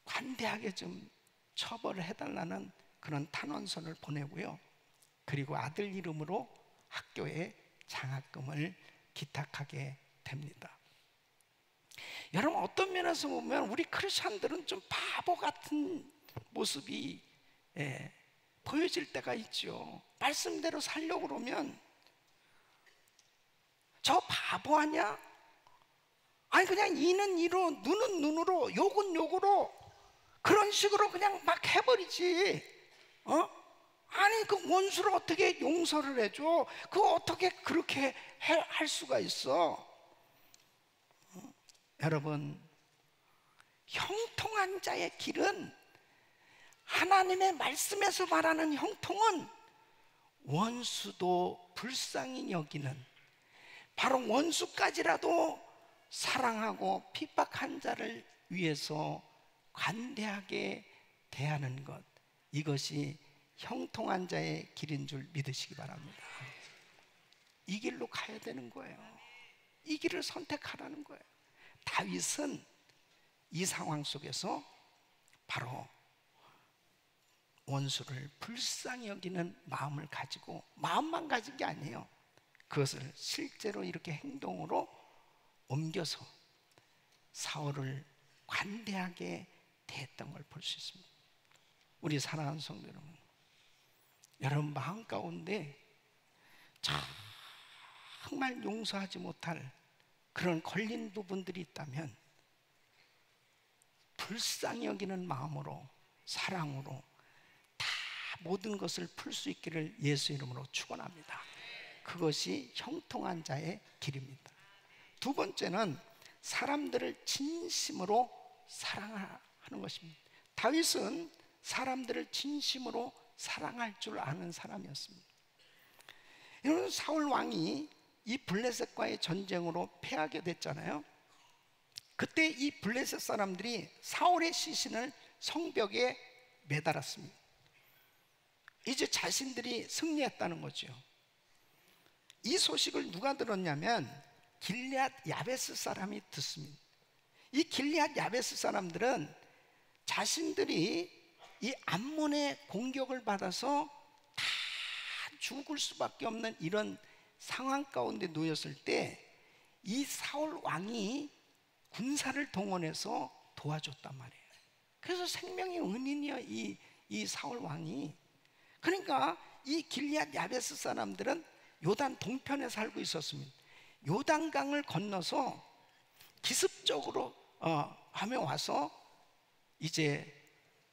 D: 관대하게 좀 처벌을 해달라는 그런 탄원서를 보내고요. 그리고 아들 이름으로 학교에 장학금을 기탁하게 됩니다. 여러분, 어떤 면에서 보면 우리 크리스찬들은 좀 바보 같은 모습이 보여질 때가 있죠. 말씀대로 살려고 그러면 저 바보 아니야? 아니 그냥 이는 이로 눈은 눈으로 욕은 욕으로 그런 식으로 그냥 막 해버리지. 아니 그 원수를 어떻게 용서를 해줘? 그거 어떻게 그렇게 할 수가 있어? 여러분, 형통한 자의 길은, 하나님의 말씀에서 말하는 형통은 원수도 불쌍히 여기는, 바로 원수까지라도 사랑하고 핍박한 자를 위해서 관대하게 대하는 것, 이것이 형통한 자의 길인 줄 믿으시기 바랍니다. 이 길로 가야 되는 거예요. 이 길을 선택하라는 거예요. 다윗은 이 상황 속에서 바로 원수를 불쌍히 여기는 마음을 가지고, 마음만 가진 게 아니에요. 그것을 실제로 이렇게 행동으로 옮겨서 사울을 관대하게 대했던 걸 볼 수 있습니다. 우리 사랑하는 성도 여러분, 여러분 마음 가운데 정말 용서하지 못할 그런 걸린 부분들이 있다면 불쌍히 여기는 마음으로, 사랑으로 다 모든 것을 풀 수 있기를 예수 이름으로 축원합니다. 그것이 형통한 자의 길입니다. 두 번째는 사람들을 진심으로 사랑하는 것입니다. 다윗은 사람들을 진심으로 사랑할 줄 아는 사람이었습니다. 여러분, 사울 왕이 이 블레셋과의 전쟁으로 패하게 됐잖아요. 그때 이 블레셋 사람들이 사울의 시신을 성벽에 매달았습니다. 이제 자신들이 승리했다는 거죠. 이 소식을 누가 들었냐면 길앗 야베스 사람이 듣습니다. 이 길앗 야베스 사람들은 자신들이 이 암몬의 공격을 받아서 다 죽을 수밖에 없는 이런 상황 가운데 놓였을 때 이 사울 왕이 군사를 동원해서 도와줬단 말이에요. 그래서 생명의 은인이야 이 사울 왕이. 그러니까 이 길앗 야베스 사람들은 요단 동편에 살고 있었습니다. 요단강을 건너서 기습적으로 하며 와서 이제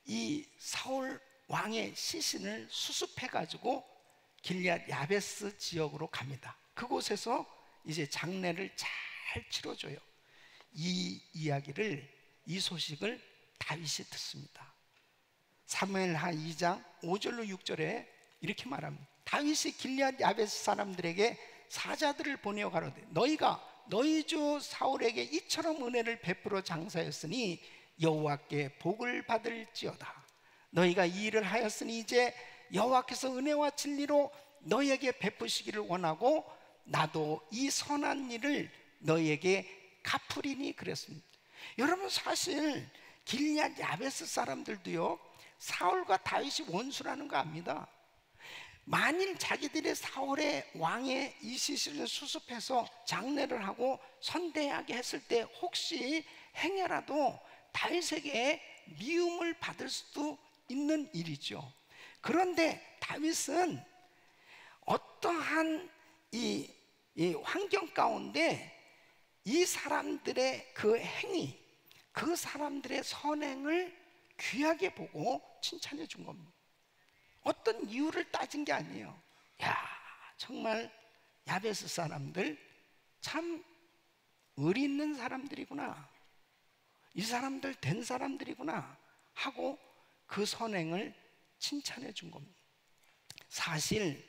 D: 이 사울 왕의 시신을 수습해 가지고 길앗 야베스 지역으로 갑니다. 그곳에서 이제 장례를 잘 치러줘요. 이 이야기를, 이 소식을 다윗이 듣습니다. 사무엘하 2장 5절로 6절에 이렇게 말합니다. 다윗이 길앗 야베스 사람들에게 사자들을 보내어 가로되 너희가 너희 주 사울에게 이처럼 은혜를 베풀어 장사했으니 여호와께 복을 받을지어다. 너희가 이 일을 하였으니 이제 여호와께서 은혜와 진리로 너희에게 베푸시기를 원하고 나도 이 선한 일을 너희에게 갚으리니 그랬습니다. 여러분, 사실 길앗 야베스 사람들도요 사울과 다윗이 원수라는 거 압니다. 만일 자기들의 사울의 왕의 이 시신을 수습해서 장례를 하고 선대하게 했을 때 혹시 행여라도 다윗에게 미움을 받을 수도 있는 일이죠. 그런데 다윗은 어떠한 이 환경 가운데 이 사람들의 그 행위, 그 사람들의 선행을 귀하게 보고 칭찬해 준 겁니다. 어떤 이유를 따진 게 아니에요. 야, 정말 야베스 사람들 참 의리 있는 사람들이구나, 이 사람들 된 사람들이구나 하고 그 선행을 칭찬해 준 겁니다. 사실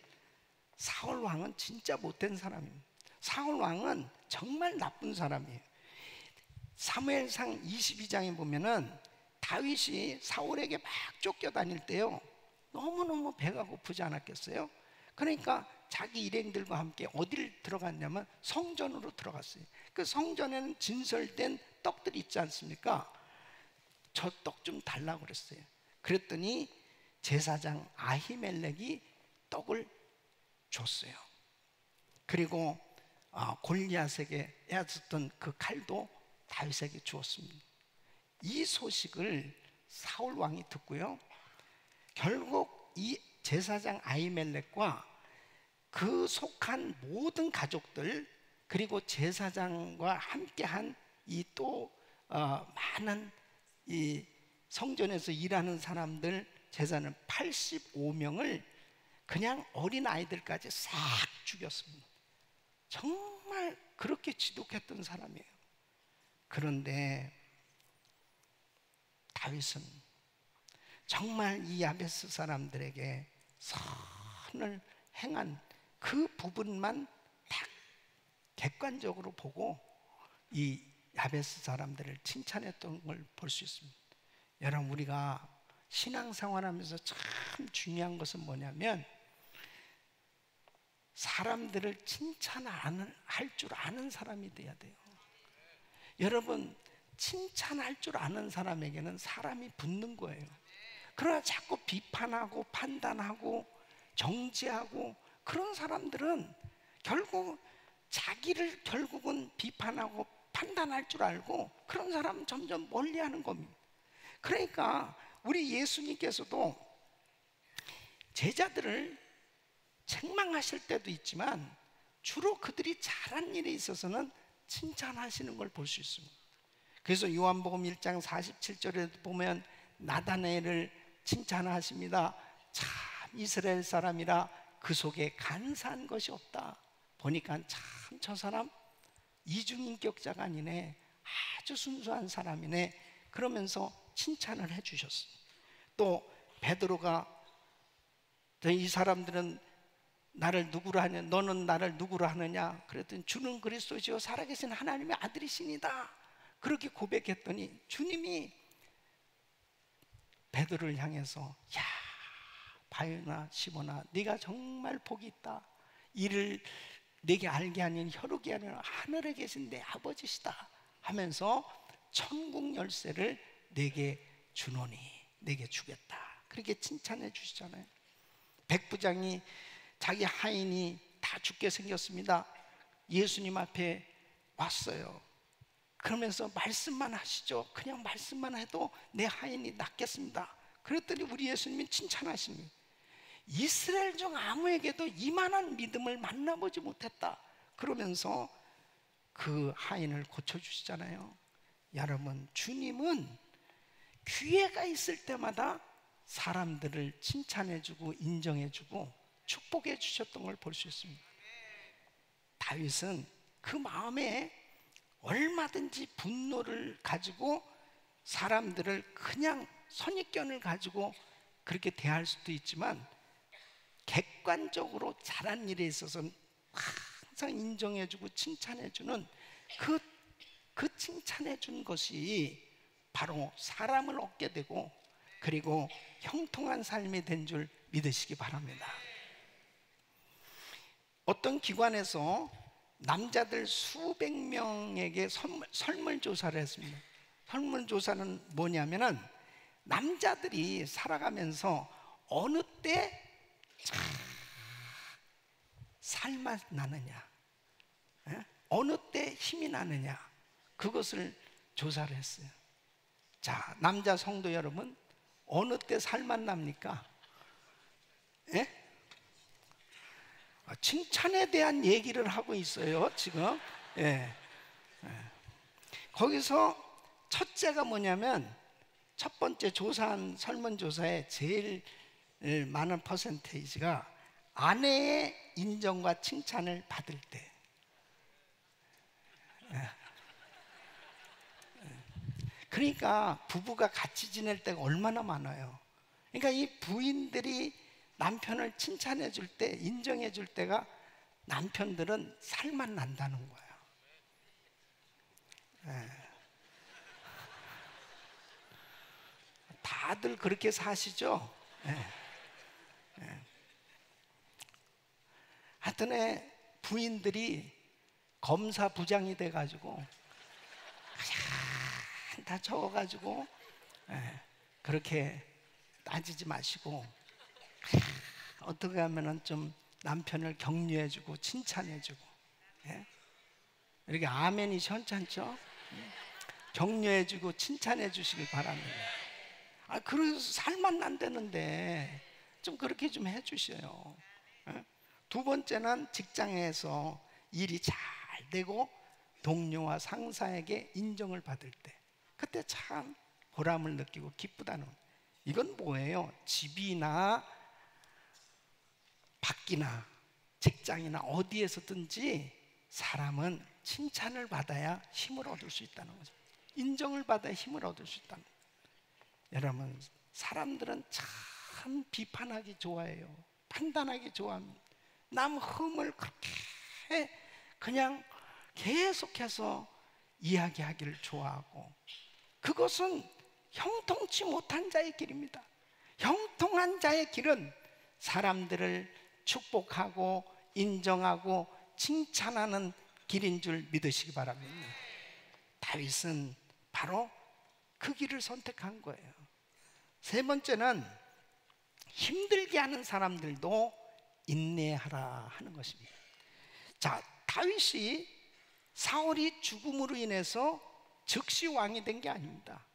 D: 사울 왕은 진짜 못된 사람입니다. 사울 왕은 정말 나쁜 사람이에요. 사무엘상 22장에 보면은 다윗이 사울에게 막 쫓겨다닐 때요 너무너무 배가 고프지 않았겠어요? 그러니까 자기 일행들과 함께 어디를 들어갔냐면 성전으로 들어갔어요. 그 성전에는 진설된 떡들이 있지 않습니까? 저 떡 좀 달라고 그랬어요. 그랬더니 제사장 아히멜렉이 떡을 줬어요. 그리고 골리앗에게 앗았던 그 칼도 다윗에게 주었습니다. 이 소식을 사울 왕이 듣고요 결국 이 제사장 아히멜렉과 그 속한 모든 가족들, 그리고 제사장과 함께한 이 또 많은 이 성전에서 일하는 사람들, 제사는 85명을 그냥 어린 아이들까지 싹 죽였습니다. 정말 그렇게 지독했던 사람이에요. 그런데 다윗은 정말 이 야베스 사람들에게 선을 행한 그 부분만 딱 객관적으로 보고 이 야베스 사람들을 칭찬했던 걸 볼 수 있습니다. 여러분, 우리가 신앙생활하면서 참 중요한 것은 뭐냐면 사람들을 칭찬할 줄 아는 사람이 돼야 돼요. 여러분, 칭찬할 줄 아는 사람에게는 사람이 붙는 거예요. 그러나 자꾸 비판하고 판단하고 정죄하고 그런 사람들은 결국 자기를 결국은 비판하고 판단할 줄 알고 그런 사람은 점점 멀리하는 겁니다. 그러니까 우리 예수님께서도 제자들을 책망하실 때도 있지만 주로 그들이 잘한 일에 있어서는 칭찬하시는 걸 볼 수 있습니다. 그래서 요한복음 1장 47절에 보면 나다나엘을 칭찬하십니다. 참 이스라엘 사람이라 그 속에 간사한 것이 없다. 보니까 참 저 사람 이중인격자가 아니네, 아주 순수한 사람이네, 그러면서 칭찬을 해주셨어요. 또 베드로가 이 사람들은 나를 누구로 하냐, 너는 나를 누구로 하느냐 그랬더니 주는 그리스도시요 살아계신 하나님의 아들이시니다 그렇게 고백했더니 주님이 베드로를 향해서 야 바요나 시몬아, 네가 정말 복이 있다. 이를 내게 알게 하는 혈육이 아니라 하늘에 계신 내 아버지시다 하면서 천국 열쇠를 내게 주노니 내게 주겠다, 그렇게 칭찬해 주시잖아요. 백부장이 자기 하인이 다 죽게 생겼습니다. 예수님 앞에 왔어요. 그러면서 말씀만 하시죠. 그냥 말씀만 해도 내 하인이 낫겠습니다. 그랬더니 우리 예수님이 칭찬하십니다. 이스라엘 중 아무에게도 이만한 믿음을 만나보지 못했다. 그러면서 그 하인을 고쳐주시잖아요. 여러분, 주님은 기회가 있을 때마다 사람들을 칭찬해주고 인정해주고 축복해 주셨던 걸 볼 수 있습니다. 다윗은 그 마음에 얼마든지 분노를 가지고 사람들을 그냥 선입견을 가지고 그렇게 대할 수도 있지만 객관적으로 잘한 일에 있어서는 항상 인정해주고 칭찬해주는 그 칭찬해준 것이 바로 사람을 얻게 되고 그리고 형통한 삶이 된 줄 믿으시기 바랍니다. 어떤 기관에서 남자들 수백 명에게 설문조사를 했습니다. 설문조사는 뭐냐면은 남자들이 살아가면서 어느 때 살맛 나느냐, 어느 때 힘이 나느냐, 그것을 조사를 했어요. 자, 남자 성도 여러분, 어느 때 살맛 납니까? 칭찬에 대한 얘기를 하고 있어요 지금. 거기서 첫째가 뭐냐면, 첫 번째 조사한 설문조사에 제일 많은 퍼센테이지가 아내의 인정과 칭찬을 받을 때. 그러니까 부부가 같이 지낼 때가 얼마나 많아요. 그러니까 이 부인들이 남편을 칭찬해 줄 때, 인정해 줄 때가 남편들은 살맛 난다는 거예요. 다들 그렇게 사시죠? 하여튼에 부인들이 검사 부장이 돼가지고 그냥 다 적어가지고 그렇게 따지지 마시고 어떻게 하면은 좀 남편을 격려해주고 칭찬해주고, 이렇게 아멘이 현찮죠? 격려해주고 칭찬해주시길 바랍니다. 그래서 살만 난다는데 좀 그렇게 좀 해주셔요. 두 번째는 직장에서 일이 잘 되고 동료와 상사에게 인정을 받을 때, 그때 참 보람을 느끼고 기쁘다는. 이건 뭐예요? 집이나 밖이나 직장이나 어디에서든지 사람은 칭찬을 받아야 힘을 얻을 수 있다는 거죠. 인정을 받아야 힘을 얻을 수 있다는 거죠. 여러분, 사람들은 참 비판하기 좋아해요. 판단하기 좋아합니다. 남 흠을 그렇게 그냥 계속해서 이야기하기를 좋아하고, 그것은 형통치 못한 자의 길입니다. 형통한 자의 길은 사람들을 축복하고 인정하고 칭찬하는 길인 줄 믿으시기 바랍니다. 다윗은 바로 그 길을 선택한 거예요. 세 번째는 힘들게 하는 사람들도 인내하라 하는 것입니다. 자, 다윗이 사울이 죽음으로 인해서 즉시 왕이 된 게 아닙니다.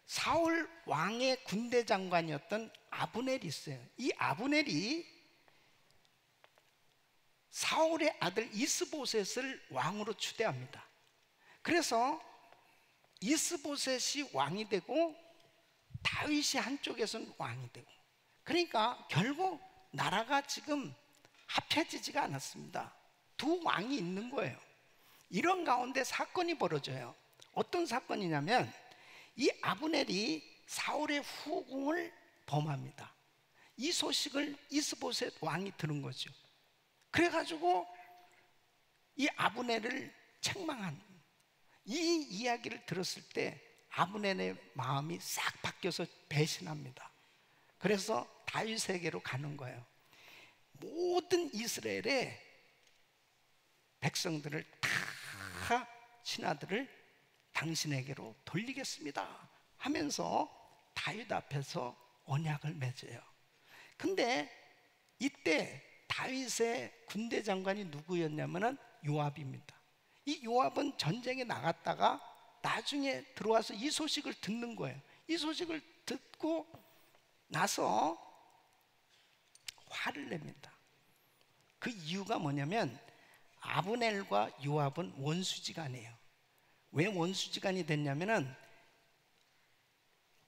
D: 사울 왕의 군대 장관이었던 아브넬이 있어요. 이 아브넬이 사울의 아들 이스보셋을 왕으로 추대합니다. 그래서 이스보셋이 왕이 되고 다윗이 한쪽에서는 왕이 되고, 그러니까 결국 나라가 지금 합해지지가 않았습니다. 두 왕이 있는 거예요. 이런 가운데 사건이 벌어져요. 어떤 사건이냐면 이 아브넬이 사울의 후궁을 범합니다. 이 소식을 이스보셋 왕이 들은 거죠. 그래가지고 이 아브넬을 책망한, 이 이야기를 들었을 때 아브넬의 마음이 싹 바뀌어서 배신합니다. 그래서 다윗에게로 가는 거예요. 모든 이스라엘의 백성들을 다 신하들을 당신에게로 돌리겠습니다 하면서 다윗 앞에서 언약을 맺어요. 근데 이때 다윗의 군대 장관이 누구였냐면은 요압입니다. 이 요압은 전쟁에 나갔다가 나중에 들어와서 이 소식을 듣는 거예요. 이 소식을 듣고 나서 화를 냅니다. 그 이유가 뭐냐면 아브넬과 요압은 원수지간이에요. 왜 원수지간이 됐냐면은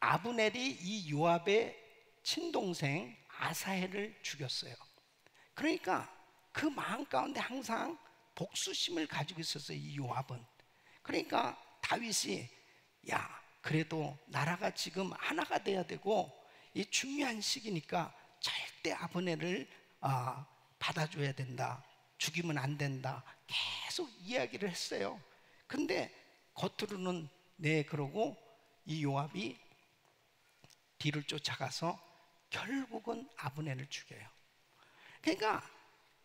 D: 아브넬이 이 요압의 친동생 아사헬을 죽였어요. 그러니까 그 마음 가운데 항상 복수심을 가지고 있었어요, 이 요압은. 그러니까 다윗이 야, 그래도 나라가 지금 하나가 돼야 되고 이 중요한 시기니까 절대 아브넬을 받아줘야 된다, 죽이면 안 된다, 계속 이야기를 했어요. 근데 겉으로는 네 그러고 이 요압이 뒤를 쫓아가서 결국은 아브넬을 죽여요. 그러니까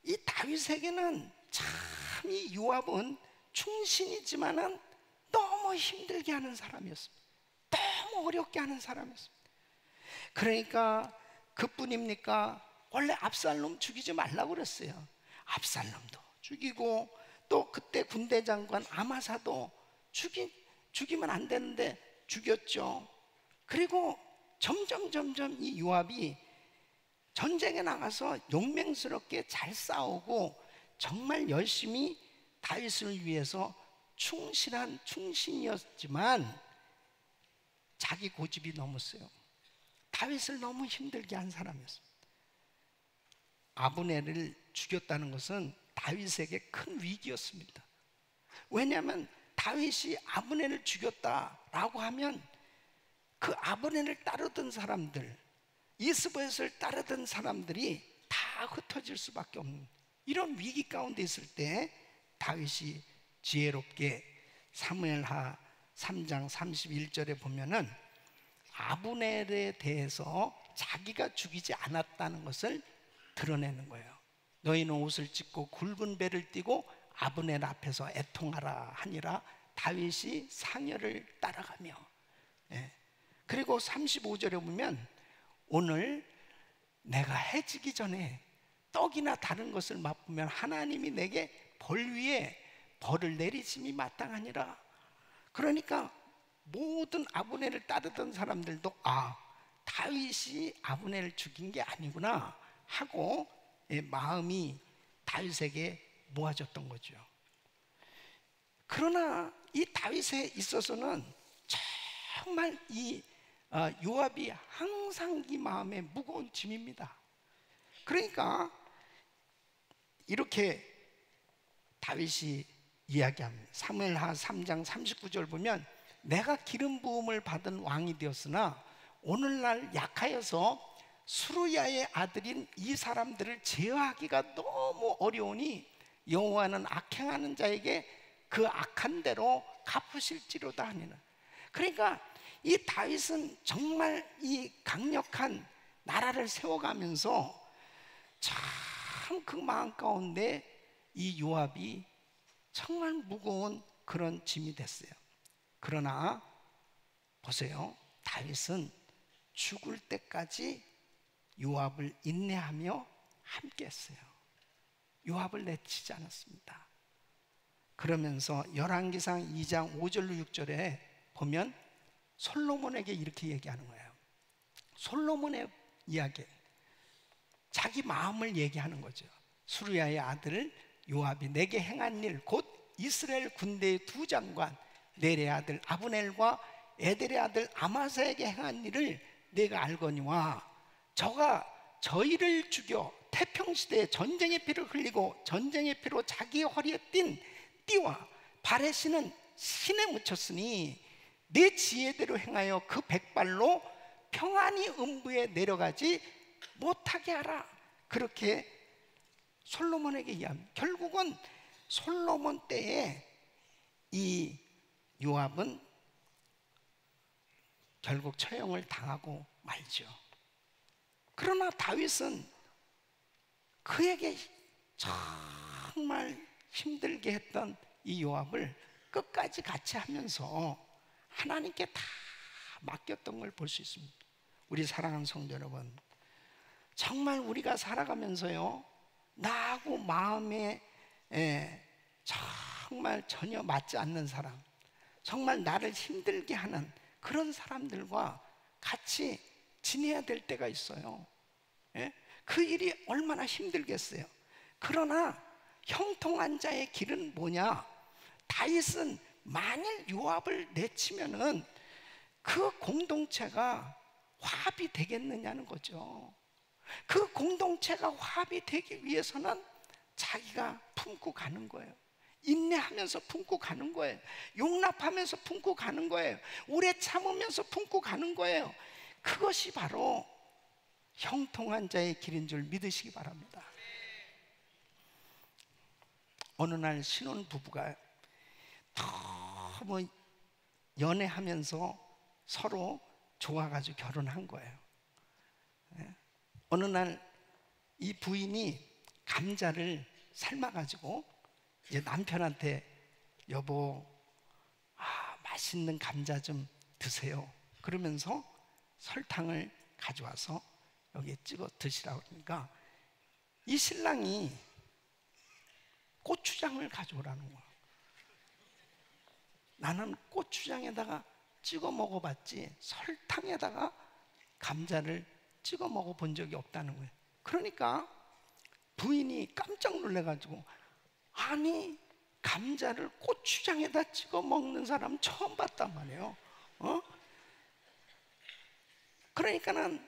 D: 이 다윗에게는 참 이 요압은 충신이지만은 너무 힘들게 하는 사람이었습니다. 너무 어렵게 하는 사람이었습니다. 그러니까 그뿐입니까? 원래 압살롬 죽이지 말라고 그랬어요. 압살롬도 죽이고 또 그때 군대 장관 아마사도 죽이면 안 되는데 죽였죠. 그리고 점점 이 요압이 전쟁에 나가서 용맹스럽게 잘 싸우고 정말 열심히 다윗을 위해서 충실한 충신이었지만 자기 고집이 너무 세요. 다윗을 너무 힘들게 한 사람이었습니다. 아브넬을 죽였다는 것은 다윗에게 큰 위기였습니다. 왜냐하면 다윗이 아브넬을 죽였다라고 하면 그 아브넬을 따르던 사람들, 이스보셋을 따르던 사람들이 다 흩어질 수밖에 없는 이런 위기 가운데 있을 때 다윗이 지혜롭게 사무엘하 3장 31절에 보면은 아브넬에 대해서 자기가 죽이지 않았다는 것을 드러내는 거예요. 너희는 옷을 찢고 굵은 배를 띠고 아브넬 앞에서 애통하라 하니라. 다윗이 상여를 따라가며, 그리고 35절에 보면 오늘 내가 해지기 전에 떡이나 다른 것을 맛보면 하나님이 내게 벌 위에 벌을 내리심이 마땅하니라. 그러니까 모든 아브넬을 따르던 사람들도 다윗이 아브넬을 죽인 게 아니구나 하고 마음이 다윗에게 모아졌던 거죠. 그러나 이 다윗에 있어서는 정말 이 요압이 항상 이 마음에 무거운 짐입니다. 그러니까 이렇게 다윗이 이야기합니다. 사무엘하 3장 39절 보면 내가 기름 부음을 받은 왕이 되었으나 오늘날 약하여서 수르야의 아들인 이 사람들을 제어하기가 너무 어려우니 여호와는 악행하는 자에게 그 악한 대로 갚으실지로다 하니라. 그러니까 이 다윗은 정말 이 강력한 나라를 세워가면서 참 그 마음 가운데 이 요압이 정말 무거운 그런 짐이 됐어요. 그러나 보세요, 다윗은 죽을 때까지 요압을 인내하며 함께했어요. 요압을 내치지 않았습니다. 그러면서 열왕기상 2장 5절로 6절에 보면 솔로몬에게 이렇게 얘기하는 거예요. 솔로몬의 이야기, 자기 마음을 얘기하는 거죠. 수르야의 아들 요압이 내게 행한 일, 곧 이스라엘 군대의 두 장관 넬의 아들 아브넬과 에델의 아들 아마사에게 행한 일을 내가 알거니와 저가 저희를 죽여 태평시대에 전쟁의 피를 흘리고 전쟁의 피로 자기 허리에 띈 띠와 발에 신은 신에 묻혔으니 내 지혜대로 행하여 그 백발로 평안히 음부에 내려가지 못하게 하라. 그렇게 솔로몬에게 이야기합니다. 결국은 솔로몬 때에 이 요압은 결국 처형을 당하고 말죠. 그러나 다윗은 그에게 정말 힘들게 했던 이 요압을 끝까지 같이 하면서 하나님께 다 맡겼던 걸 볼 수 있습니다. 우리 사랑하는 성도 여러분, 정말 우리가 살아가면서요, 나하고 마음에 정말 전혀 맞지 않는 사람, 정말 나를 힘들게 하는 그런 사람들과 같이 지내야 될 때가 있어요. 그 일이 얼마나 힘들겠어요. 그러나 형통한 자의 길은 뭐냐? 다윗은 만일 요압을 내치면은 그 공동체가 화합이 되겠느냐는 거죠. 그 공동체가 화합이 되기 위해서는 자기가 품고 가는 거예요. 인내하면서 품고 가는 거예요. 용납하면서 품고 가는 거예요. 오래 참으면서 품고 가는 거예요. 그것이 바로 형통한 자의 길인 줄 믿으시기 바랍니다. 어느 날 신혼 부부가 너무 연애하면서 서로 좋아가지고 결혼한 거예요. 어느 날 이 부인이 감자를 삶아가지고 이제 남편한테 여보, 맛있는 감자 좀 드세요. 그러면서 설탕을 가져와서 여기에 찍어 드시라고 그러니까 이 신랑이 고추장을 가져오라는 거야. 나는 고추장에다가 찍어 먹어봤지 설탕에다가 감자를 찍어 먹어본 적이 없다는 거예요. 그러니까 부인이 깜짝 놀래가지고, 아니 감자를 고추장에다 찍어 먹는 사람 처음 봤단 말이에요. 그러니까는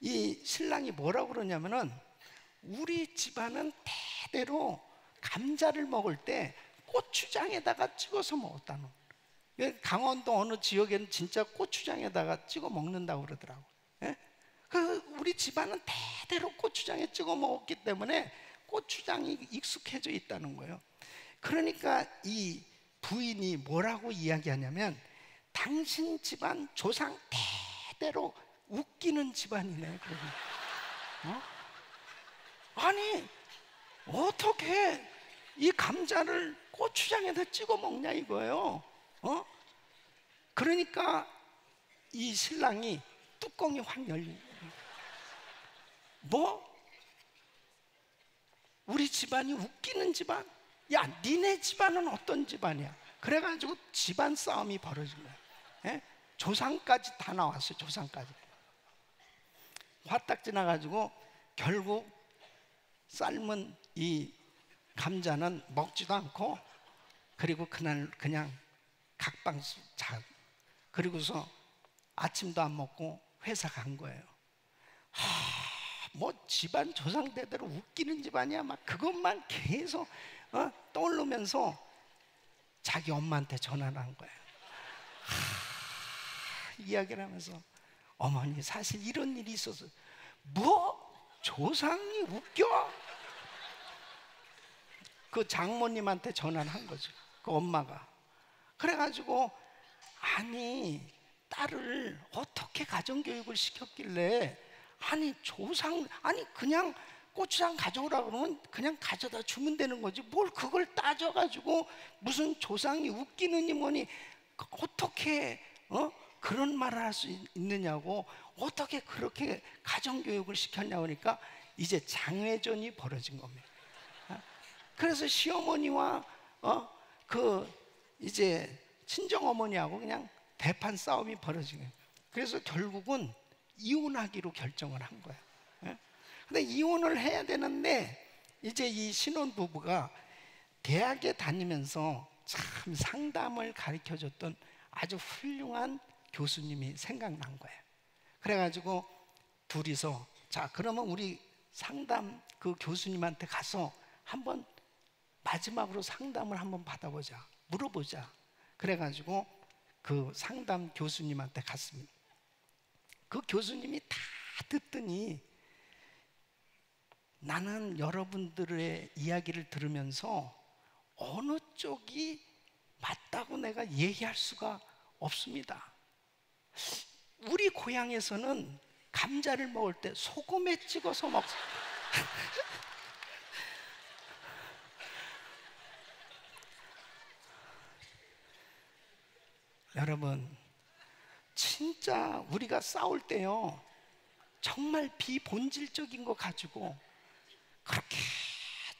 D: 이 신랑이 뭐라고 그러냐면은, 우리 집안은 대대로 감자를 먹을 때 고추장에다가 찍어서 먹었다는. 강원도 어느 지역에는 진짜 고추장에다가 찍어 먹는다고 그러더라고. 우리 집안은 대대로 고추장에 찍어 먹었기 때문에 고추장이 익숙해져 있다는 거예요. 그러니까 이 부인이 뭐라고 이야기하냐면, 당신 집안 조상 대대로 웃기는 집안이네. 아니 어떻게 이 감자를 고추장에다 찍어 먹냐 이거예요. 그러니까 이 신랑이 뚜껑이 확 열린 거예요. 뭐? 우리 집안이 웃기는 집안? 야, 니네 집안은 어떤 집안이야? 그래가지고 집안 싸움이 벌어진 거야. 조상까지 다 나왔어요. 조상까지. 화딱 지나가지고 결국 삶은 이 감자는 먹지도 않고, 그리고 그날 그냥 각방수 자, 그리고서 아침도 안 먹고 회사 간 거예요. 뭐 집안 조상대대로 웃기는 집안이야, 막 그것만 계속 떠오르면서 자기 엄마한테 전화를 한 거예요. 이야기를 하면서, 어머니 사실 이런 일이 있어서. 뭐? 조상이 웃겨? 그 장모님한테 전화를 한 거죠. 그 엄마가. 그래가지고, 아니 딸을 어떻게 가정교육을 시켰길래, 아니 조상, 아니 그냥 고추장 가져오라 그러면 그냥 가져다 주면 되는 거지, 뭘 그걸 따져가지고 무슨 조상이 웃기느니 뭐니 어떻게 그런 말을 할 수 있느냐고, 어떻게 그렇게 가정교육을 시켰냐고 하니까 이제 장외전이 벌어진 겁니다. 그래서 시어머니와 그 이제 친정어머니하고 그냥 대판 싸움이 벌어진 거예요. 그래서 결국은 이혼하기로 결정을 한 거예요. 근데 이혼을 해야 되는데 이제 이 신혼부부가 대학에 다니면서 참 상담을 가르쳐줬던 아주 훌륭한 교수님이 생각난 거예요. 그래가지고 둘이서 자, 그러면 우리 상담 그 교수님한테 가서 한번 마지막으로 상담을 한번 받아보자, 물어보자. 그래가지고 그 상담 교수님한테 갔습니다. 그 교수님이 다 듣더니 나는 여러분들의 이야기를 들으면서 어느 쪽이 맞다고 내가 얘기할 수가 없습니다. 우리 고향에서는 감자를 먹을 때 소금에 찍어서 먹습니다. 여러분, 진짜 우리가 싸울 때요, 정말 비본질적인 거 가지고, 그렇게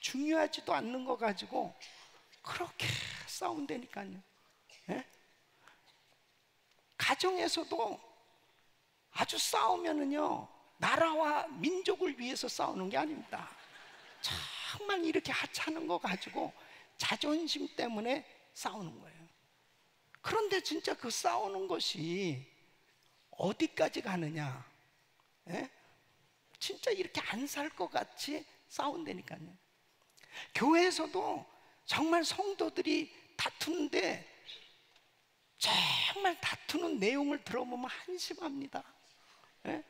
D: 중요하지도 않는 거 가지고 그렇게 싸운다니까요. 예? 가정에서도 아주 싸우면은요, 나라와 민족을 위해서 싸우는 게 아닙니다. 정말 이렇게 하찮은 거 가지고 자존심 때문에 싸우는 거예요. 그런데 진짜 그 싸우는 것이 어디까지 가느냐? 예? 진짜 이렇게 안 살 것 같이 싸운다니까요. 교회에서도 정말 성도들이 다투는데 정말 다투는 내용을 들어보면 한심합니다. 예?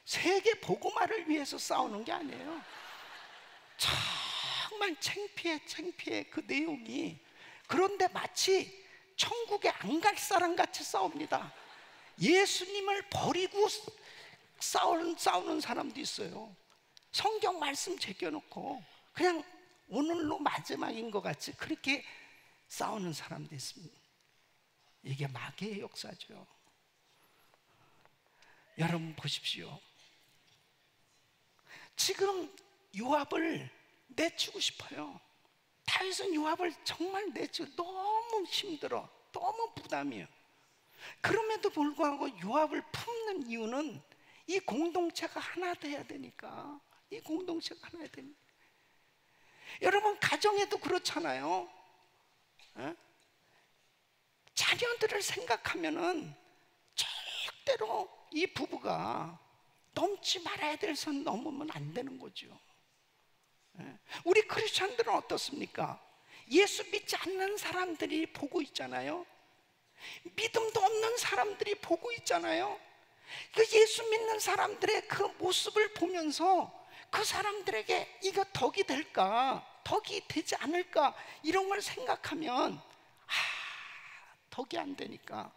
D: 세계 복음화를 위해서 싸우는 게 아니에요. 정말 창피해 그 내용이. 그런데 마치 천국에 안 갈 사람 같이 싸웁니다. 예수님을 버리고 싸우는 사람도 있어요. 성경 말씀 제껴놓고 그냥 오늘로 마지막인 것 같이 그렇게 싸우는 사람도 있습니다. 이게 마귀의 역사죠. 여러분 보십시오. 지금 요압을 내치고 싶어요. 다윗은 요압을 정말 내치고 너무 힘들어, 너무 부담이에요. 그럼에도 불구하고 요압을 품는 이유는 이 공동체가 하나 돼야 되니까. 이 공동체가 하나 돼야 됩니다. 여러분, 가정에도 그렇잖아요. 자녀들을 생각하면은 절대로 이 부부가 넘지 말아야 될 선 넘으면 안 되는 거죠. 우리 크리스찬들은 어떻습니까? 예수 믿지 않는 사람들이 보고 있잖아요. 믿음도 없는 사람들이 보고 있잖아요. 그 예수 믿는 사람들의 그 모습을 보면서 그 사람들에게 이거 덕이 될까, 덕이 되지 않을까, 이런 걸 생각하면 덕이 안 되니까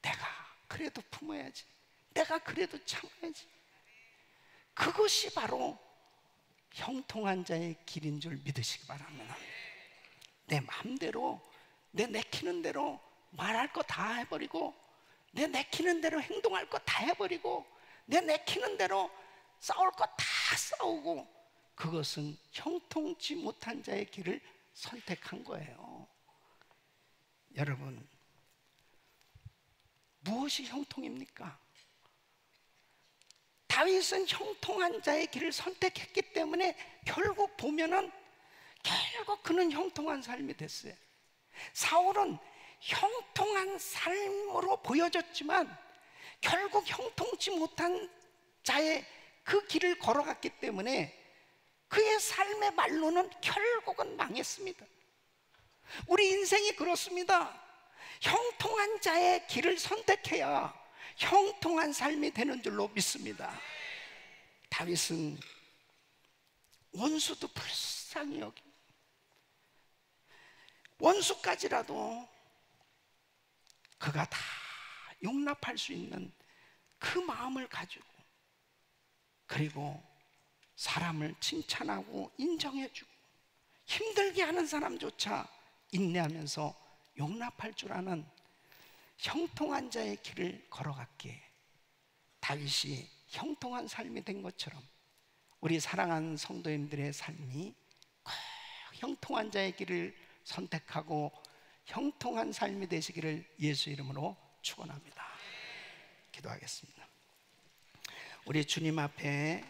D: 내가 그래도 품어야지, 내가 그래도 참아야지. 그것이 바로 형통한 자의 길인 줄 믿으시기 바랍니다. 내 마음대로, 내 내키는 대로 말할 거 다 해버리고, 내 내키는 대로 행동할 거 다 해버리고, 내 내키는 대로 싸울 거 다 싸우고, 그것은 형통치 못한 자의 길을 선택한 거예요. 여러분, 무엇이 형통입니까? 다윗은 형통한 자의 길을 선택했기 때문에 결국 보면은 결국 그는 형통한 삶이 됐어요. 사울은 형통한 삶으로 보여졌지만 결국 형통치 못한 자의 그 길을 걸어갔기 때문에 그의 삶의 말로는 결국은 망했습니다. 우리 인생이 그렇습니다. 형통한 자의 길을 선택해야 형통한 삶이 되는 줄로 믿습니다. 다윗은 원수도 불쌍히 여기, 원수까지라도 그가 다 용납할 수 있는 그 마음을 가지고, 그리고 사람을 칭찬하고 인정해주고 힘들게 하는 사람조차 인내하면서 용납할 줄 아는 형통한 자의 길을 걸어갔기에 다윗이 형통한 삶이 된 것처럼 우리 사랑하는 성도님들의 삶이 꼭 형통한 자의 길을 선택하고 형통한 삶이 되시기를 예수 이름으로 축원합니다. 기도하겠습니다. 우리 주님 앞에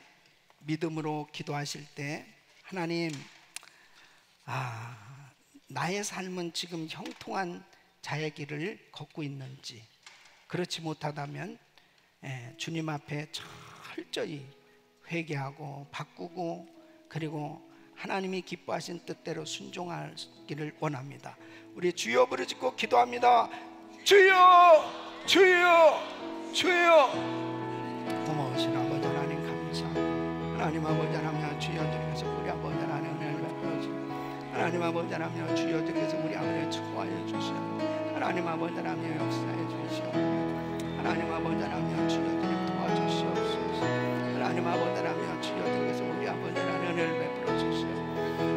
D: 믿음으로 기도하실 때 하나님, 나의 삶은 지금 형통한 자의 길을 걷고 있는지, 그렇지 못하다면 주님 앞에 철저히 회개하고 바꾸고 그리고 하나님이 기뻐하신 뜻대로 순종하기를 원합니다. 우리 주여 부르짖고 기도합니다. 주여, 주여, 주여. 고마우신 아버지 하나님 감사합니다. 하나님 아버지 하나님 주여 드리면서 우리 아버지 하나님 은혜를 베풀어 주시옵소서. 하나님 아버지 하나님 주여 드리면서 우리 아버지를 축복하여 주시옵소서. 하나님 아버지 하나님 역사해 주시옵소서. 하나님 아버지 하나님 주여 드리면 도와주시옵소서. 하나님 아버지 하나님 주여 드리면서 우리 아버지 하나님 은혜를 베풀어 주시옵소서.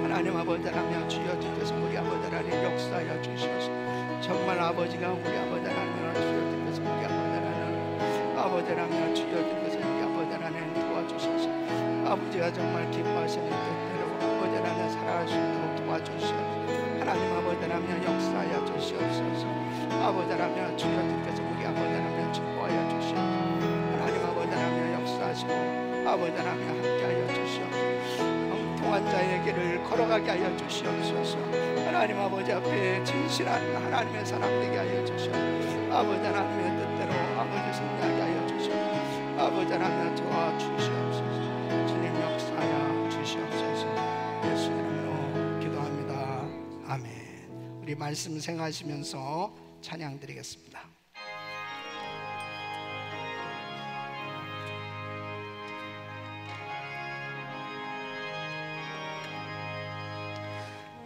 D: 하나님 아버지 하나님 주여 드리면서 우리 아버지 하나님 역사하여 주시옵소서. 정말 아버지가 우리 아버지 하나님을 주여 드리면서 우리 아버지 하나님 아버지 하나님 주여 드리면서 우리 아버지 하나님 도와주소서. 아버지가 정말 기뻐하시는 뜻대로 아버지 하나님 살아갈 수 있도록 도와주시옵소서. 하나님 아버지 하나님 역사하여 주시옵소서. 아버지 하나님 주여 드리면서 우리 아버지 하나님 축복하여 주시옵소서. 하나님 아버지 하나님 역사하시고 아버지 하나님 함께하여 주시옵소서. 형통한 자의 길을 걸어가게 하여 주시옵소서. 하나님 아버지 앞에 진실한 하나님의 사람 되게 하여 주시옵소서. 아버지 하나님의 뜻대로 아버지 승리하게 하여 주시옵소서. 아버지 하나님 도와주시옵소서. 주님 역사하여 주시옵소서. 예수 이름으로 기도합니다. 아멘. 우리 말씀 생각하시면서 찬양 드리겠습니다.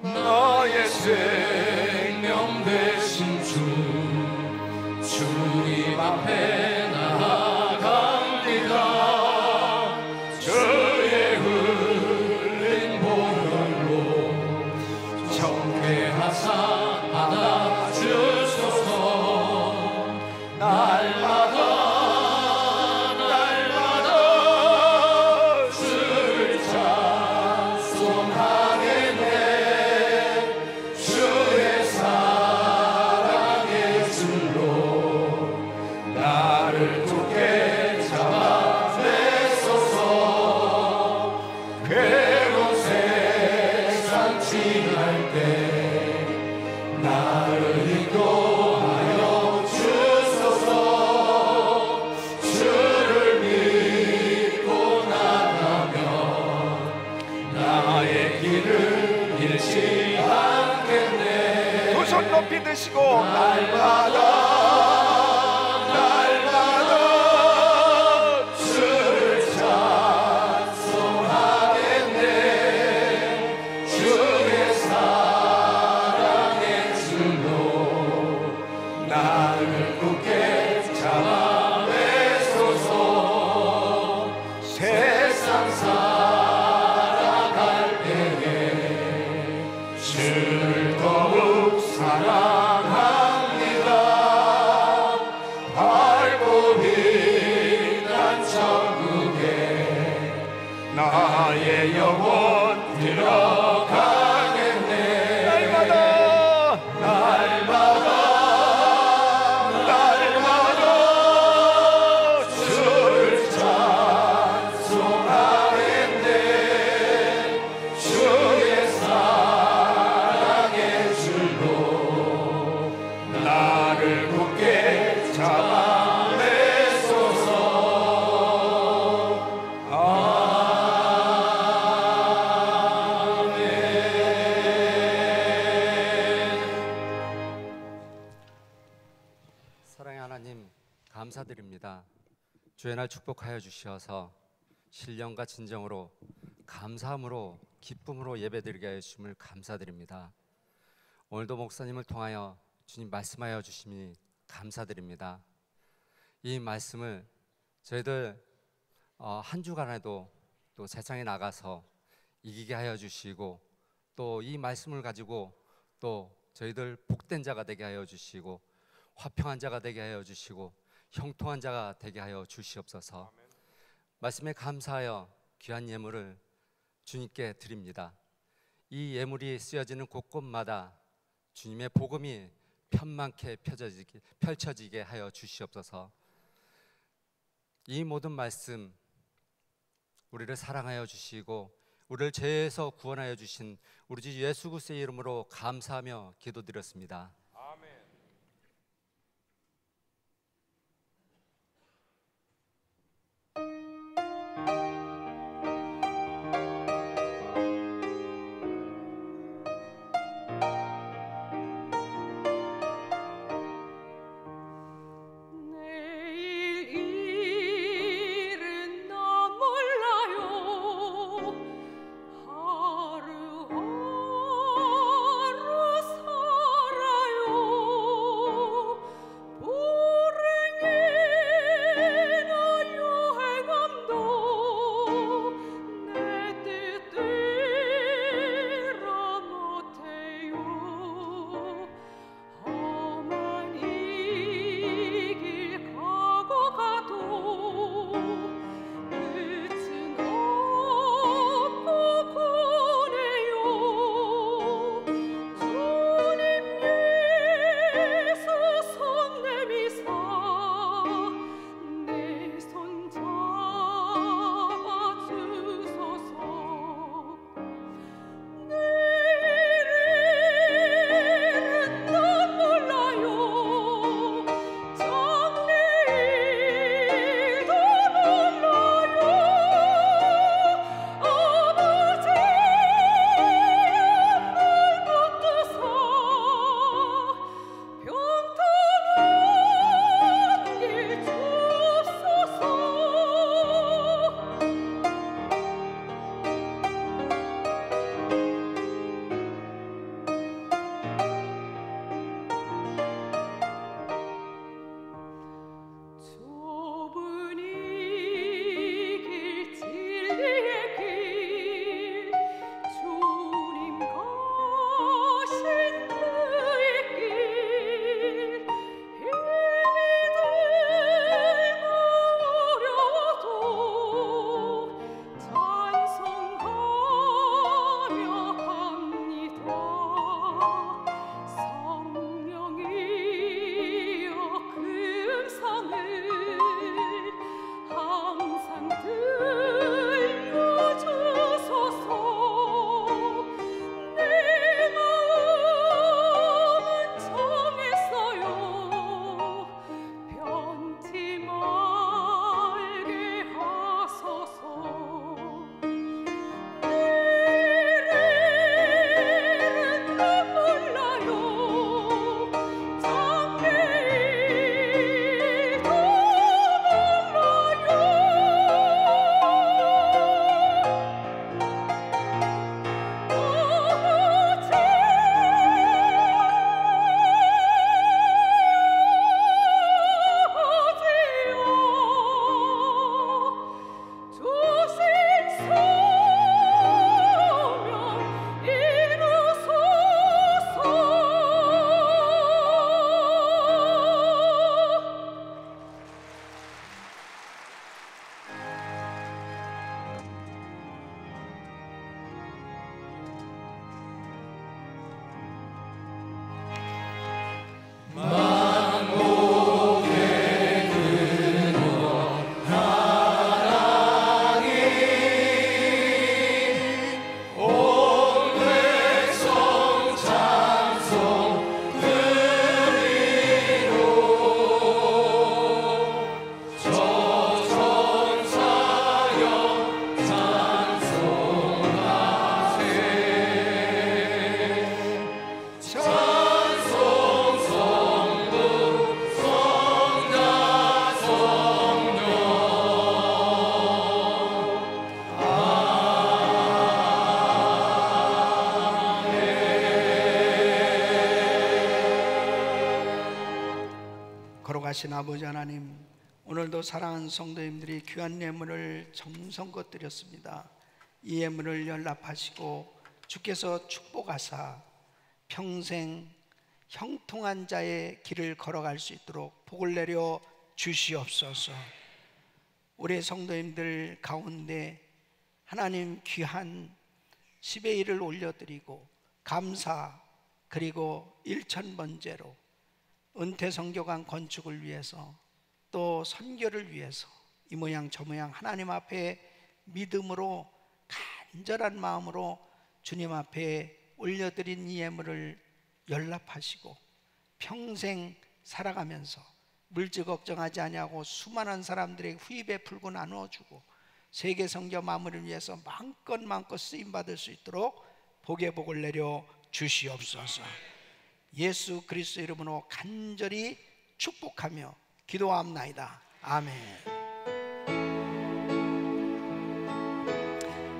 B: 나의 생명 되신 주님 앞에 나아갑니다. 저의 흘린 보혈로 정죄하사 받아주소서. 날마다 주를 찬송하겠네. 주의 사랑의 줄로 나를 굳게 잡아 내소서. 괴로운 세상 지날 때 나를 인도하여 주소서. 주를 믿고 나가면 나의 길을 잃지 않겠네.
D: 두 손 높이 드시고
B: 날마다 주를 찬송하겠네. 주의 사랑의 줄로 나를 굳게 잡아 내소서. 세상 살아갈 때에 주를 더욱 사랑합니다. 발골이 난 천국에 나의 영혼 들어가겠네. 날마다 주를 찬송하겠네. 주의 사랑의 줄로 나를 굳게 잡아 내소서.
E: 사랑의 하나님, 감사드립니다. 주의 날 축복하여 주시어서 신령과 진정으로 감사함으로 기쁨으로 예배드리게 하여 주심을 감사드립니다. 오늘도 목사님을 통하여 주님 말씀하여 주심이 감사드립니다. 이 말씀을 저희들 한 주간에도 또 세상에 나가서 이기게 하여 주시고, 또 이 말씀을 가지고 또 저희들 복된 자가 되게 하여 주시고, 화평한 자가 되게 하여 주시고, 형통한 자가 되게 하여 주시옵소서. 말씀에 감사하여 귀한 예물을 주님께 드립니다. 이 예물이 쓰여지는 곳곳마다 주님의 복음이 편만케 펼쳐지게 하여 주시옵소서. 이 모든 말씀 우리를 사랑하여 주시고 우리를 죄에서 구원하여 주신 우리 주 예수 그리스도의 이름으로 감사하며 기도드렸습니다.
B: 아멘.
D: 거룩하신 아버지 하나님, 오늘도 사랑하는 성도님들이 귀한 예물을 정성껏 드렸습니다. 이 예물을 연락하시고 주께서 축복하사 평생 형통한 자의 길을 걸어갈 수 있도록 복을 내려 주시옵소서. 우리 성도님들 가운데 하나님 귀한 10의 1을 올려드리고 감사, 그리고 1,000번째로 은퇴선교관 건축을 위해서 또 선교를 위해서 이 모양 저 모양 하나님 앞에 믿음으로 간절한 마음으로 주님 앞에 올려드린 이 예물을 연락하시고 평생 살아가면서 물질 걱정하지 아니하고 수많은 사람들에게 후히 베풀고 나누어주고 세계 선교 마무리를 위해서 마음껏 쓰임받을 수 있도록 복의 복을 내려 주시옵소서. 예수 그리스도 이름으로 간절히 축복하며 기도합나이다. 아멘.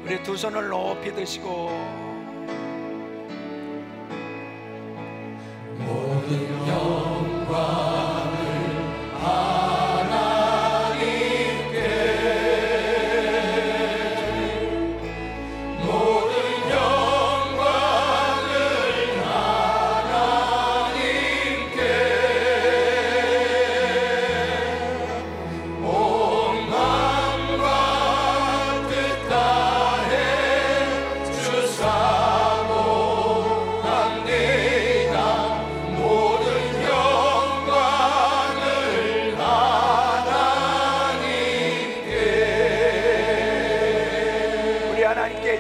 D: 우리 두 손을 높이 드시고
F: 모든 영광을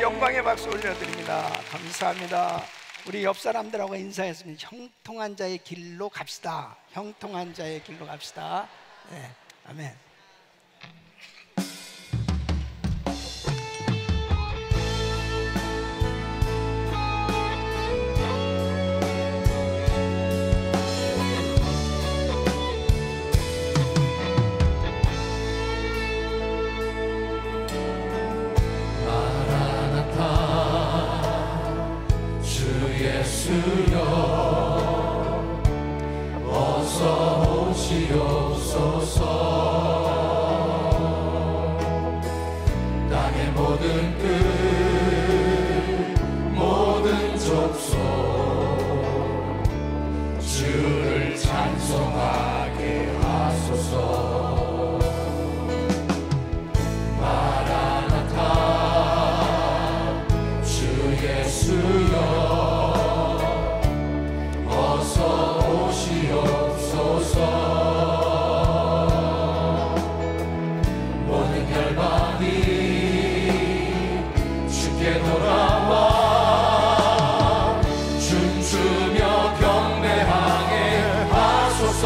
D: 영광의 박수 올려드립니다. 감사합니다. 우리 옆 사람들하고 인사했습니다. 형통한 자의 길로 갑시다. 형통한 자의 길로 갑시다. 네, 아멘.
F: 주여 어서 오시옵소서. 땅의 모든 끝 모든 족속 주를 찬송하게 하소서. 마라나타 주 예수여 모든 혈관이 주께 돌아와 춤추며 경배하게 하소서.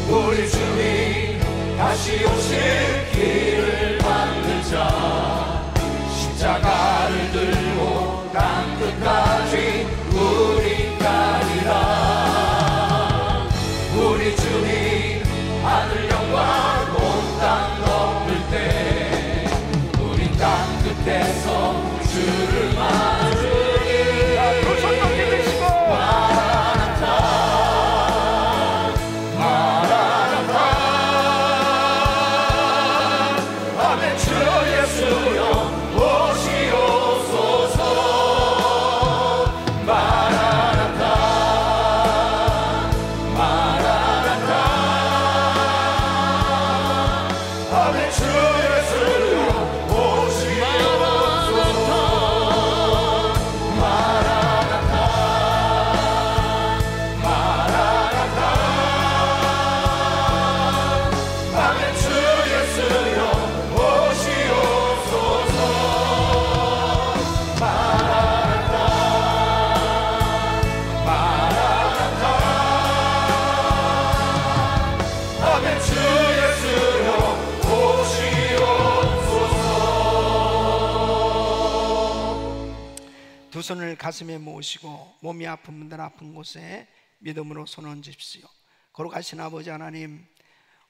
F: 우리 주님 다시 오실 길을 만들자. 십자가를 들고 땅 끝까지 우리 가리라. 우리 주님 하늘 영광 온 땅 덮을 때 우리 땅 끝에서 주를 맞으리.
D: 두 손 높이 드시고
F: 마라나타 마라나타 아멘. 주 예수여 오시옵소서. 마라나타 마라나타 아멘. 주 예수여 오시옵소서. 마라나타 마라나타 아멘. 주 예수여 오시옵소서. 마라나타 마라나타 아멘. 주 예수여 오시옵소서.
D: 두 손을 가슴에 모으시고 몸이 아픈 분들 아픈 곳에 믿음으로 손 얹으십시오. 거룩하신 아버지 하나님,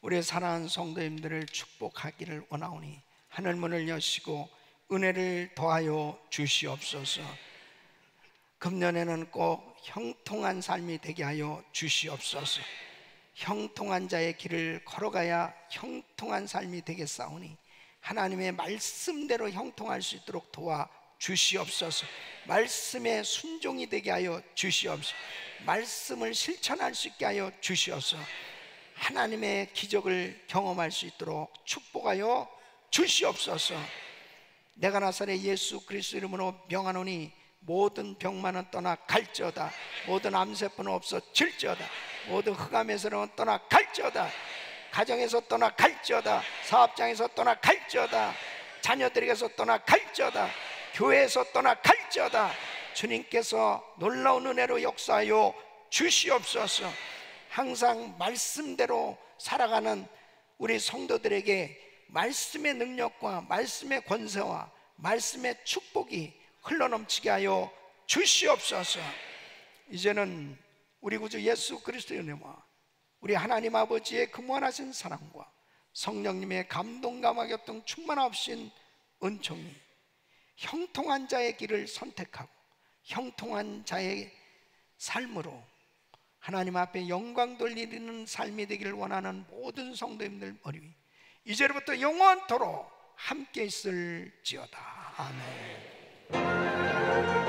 D: 우리 사랑하는 성도님들을 축복하기를 원하오니 하늘 문을 여시고 은혜를 더하여 주시옵소서. 금년에는 꼭 형통한 삶이 되게 하여 주시옵소서. 형통한 자의 길을 걸어가야 형통한 삶이 되겠사오니 하나님의 말씀대로 형통할 수 있도록 도와 주시옵소서. 말씀에 순종이 되게 하여 주시옵소서. 말씀을 실천할 수 있게 하여 주시옵소서. 하나님의 기적을 경험할 수 있도록 축복하여 주시옵소서. 내가 나사렛 예수 그리스도 이름으로 명하노니 모든 병만은 떠나 갈지어다. 모든 암세포는 없어질지어다. 모든 흑암에서는 떠나 갈지어다. 가정에서 떠나 갈지어다. 사업장에서 떠나 갈지어다. 자녀들에게서 떠나 갈지어다. 교회에서 떠나 갈지어다. 주님께서 놀라운 은혜로 역사하여 주시옵소서. 항상 말씀대로 살아가는 우리 성도들에게 말씀의 능력과 말씀의 권세와 말씀의 축복이 흘러넘치게 하여 주시옵소서. 이제는 우리 구주 예수 그리스도의 은혜와 우리 하나님 아버지의 그무한하신 사랑과 성령님의 감동감화 교통 충만하신 은총이 형통한 자의 길을 선택하고 형통한 자의 삶으로 하나님 앞에 영광 돌리는 삶이 되기를 원하는 모든 성도님들 머리 위 이제부터 영원토록 함께 있을지어다. 아멘.